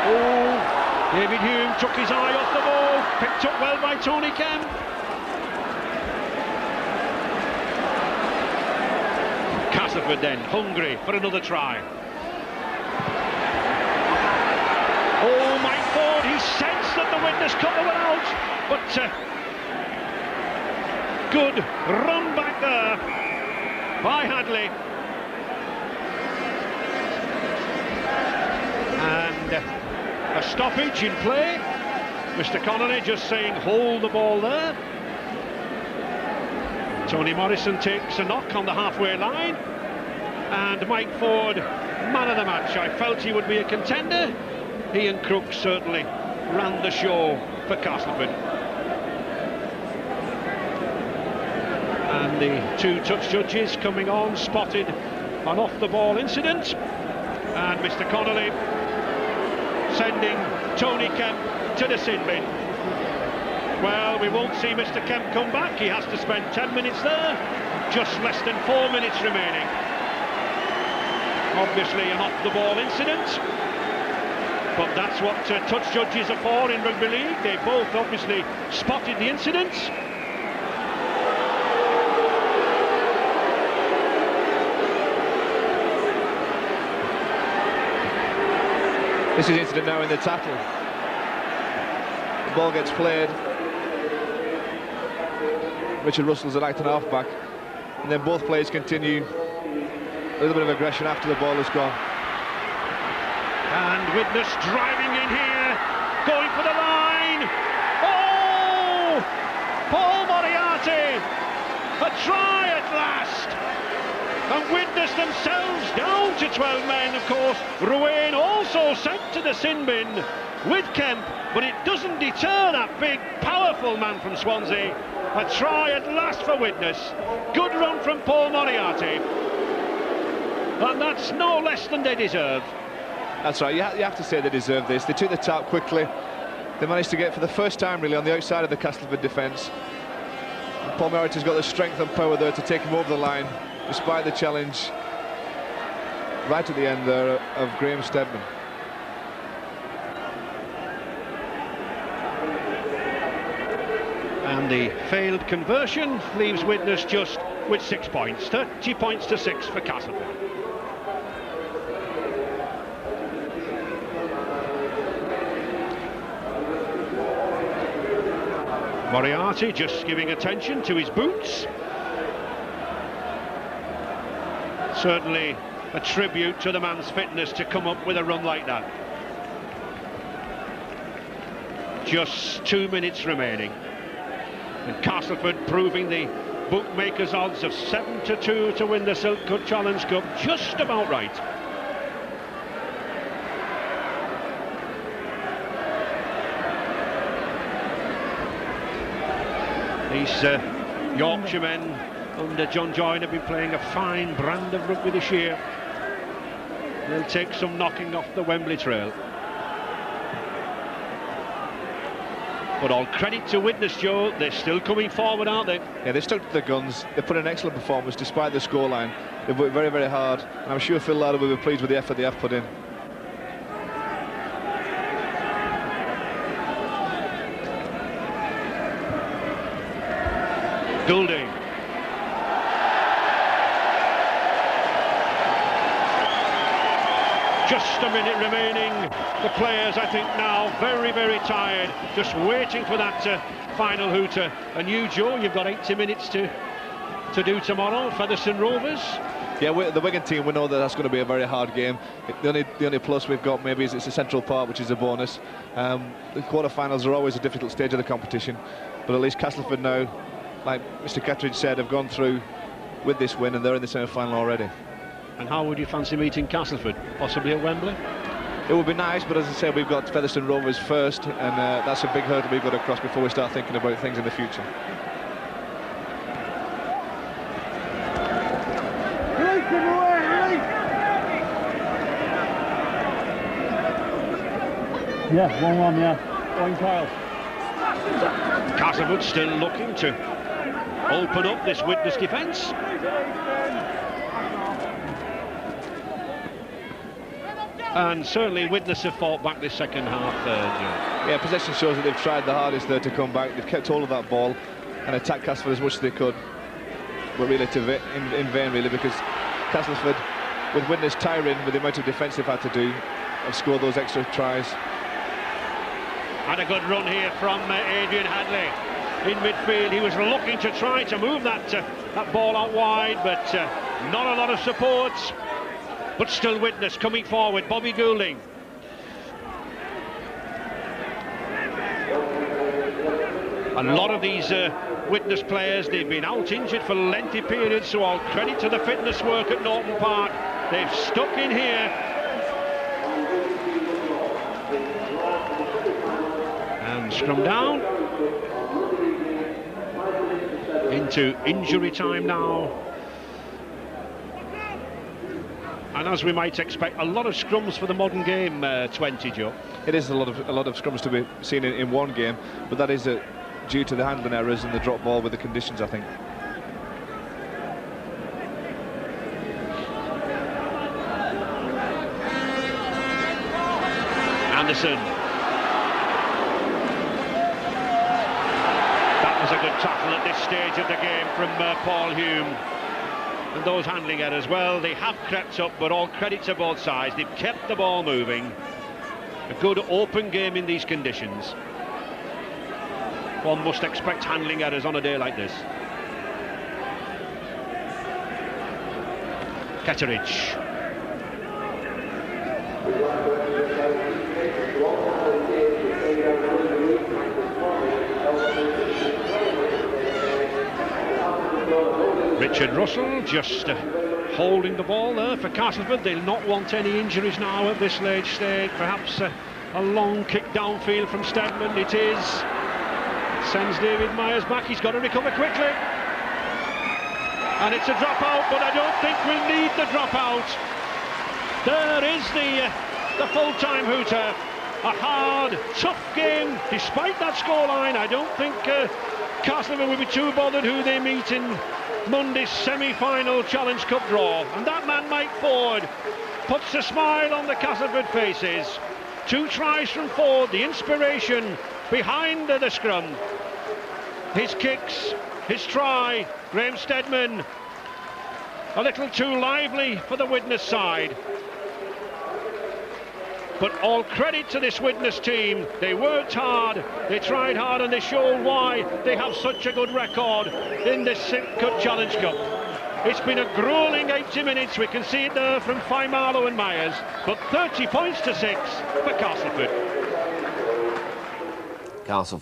Oh, David Hume took his eye off the ball, picked up well by Tony Kemp. Castleford then, hungry for another try. Oh, Mike Ford, he sensed that the Widnes cover were out, but good run back there by Hadley. And a stoppage in play. Mr. Connolly just saying hold the ball there. Tony Morrison takes a knock on the halfway line, and Mike Ford, man of the match. I felt he would be a contender. He and Crooks certainly ran the show for Castleford. And the two touch judges coming on, spotted an off-the-ball incident, and Mr. Connolly sending Tony Kemp to the sin bin. Well, we won't see Mr. Kemp come back. He has to spend 10 minutes there. Just less than 4 minutes remaining. Obviously an off-the-ball incident, but that's what touch judges are for in rugby league. They both obviously spotted the incident. This is incident now in the tackle. The ball gets played. Richard Russell's an acting half-back, and then both players continue. A little bit of aggression after the ball is gone. And Widnes driving in here, going for the line. Oh, Paul Moriarty. A try at last. And Widnes themselves down to 12 men, of course. Ruane also sent to the sin bin with Kemp, but it doesn't deter that big, powerful man from Swansea. A try at last for Widnes. Good run from Paul Moriarty. And that's no less than they deserve. That's right, you have to say they deserve this. They took the tap quickly. They managed to get for the first time really on the outside of the Castleford defence. Paul Moriarty's got the strength and power there to take him over the line, despite the challenge right at the end there of Graham Stedman. And the failed conversion leaves Widnes just with 6 points. 30 points to 6 for Castleford. Moriarty just giving attention to his boots. Certainly a tribute to the man's fitness to come up with a run like that. Just 2 minutes remaining. And Castleford proving the bookmakers' odds of 7-2 to win the Silk Cut Challenge Cup just about right. These Yorkshiremen under John Joyne have been playing a fine brand of rugby this year. They'll take some knocking off the Wembley Trail. But all credit to Widnes, Joe, they're still coming forward, aren't they? Yeah, they stuck to their guns. They put an excellent performance despite the scoreline. They've worked very, very hard, and I'm sure Phil Lauder will be pleased with the effort they have put in. Goulding. Just a minute remaining. The players, I think, now very, very tired, just waiting for that final hooter. And you, Joe, you've got 80 minutes to do tomorrow, Featherstone Rovers. Yeah, the Wigan team, we know that that's going to be a very hard game. The only plus we've got maybe is it's a central part, which is a bonus. The quarter-finals are always a difficult stage of the competition, but at least Castleford now, like Mr. Kettridge said, have gone through with this win and they're in the semi-final already. And how would you fancy meeting Castleford? Possibly at Wembley? It would be nice, but as I said, we've got Featherstone Rovers first, and that's a big hurdle we've got to cross before we start thinking about things in the future. Yeah, 1-1, yeah. Going Kyle. Castleford still looking to open up this Widnes defence. And certainly Widnes have fought back this second half, Joe. Yeah, possession shows that they've tried the hardest there to come back. They've kept hold of that ball and attacked Castleford as much as they could, but really in vain, really, because Castleford, with Widnes tiring with the amount of defence they've had to do, have scored those extra tries. And a good run here from Adrian Hadley in midfield. He was looking to try to move that ball out wide, but not a lot of support. But still Widnes coming forward. Bobby Goulding. A lot of these Widnes players, they've been out injured for lengthy periods, so all credit to the fitness work at Norton Park. They've stuck in here. And scrum down. Into injury time now. And as we might expect, a lot of scrums for the modern game, 20, Joe. It is a lot of scrums to be seen in one game, but that is due to the handling errors and the drop ball with the conditions, I think. Anderson. That was a good tackle at this stage of the game from Paul Hume. And those handling errors, well, they have crept up, but all credit to both sides. They've kept the ball moving. A good open game in these conditions. One must expect handling errors on a day like this. Ketteridge. Richard Russell just holding the ball there for Castleford. They'll not want any injuries now at this late stage. Perhaps a long kick downfield from Stedman. It is. Sends David Myers back. He's got to recover quickly. And it's a dropout, but I don't think we'll need the dropout. There is the full-time hooter. A hard, tough game, despite that scoreline. I don't think Castleford will be too bothered who they meet in Monday's semi-final Challenge Cup draw. And that man, Mike Ford, puts a smile on the Castleford faces. 2 tries from Ford, the inspiration behind the scrum. His kicks, his try, Graham Stedman, a little too lively for the Widnes side. But all credit to this Widnes team. They worked hard, they tried hard, and they showed why they have such a good record in this Cut Challenge Cup. It's been a gruelling 80 minutes. We can see it there from Marlow and Myers, but 30 points to 6 for Castleford. Castleford.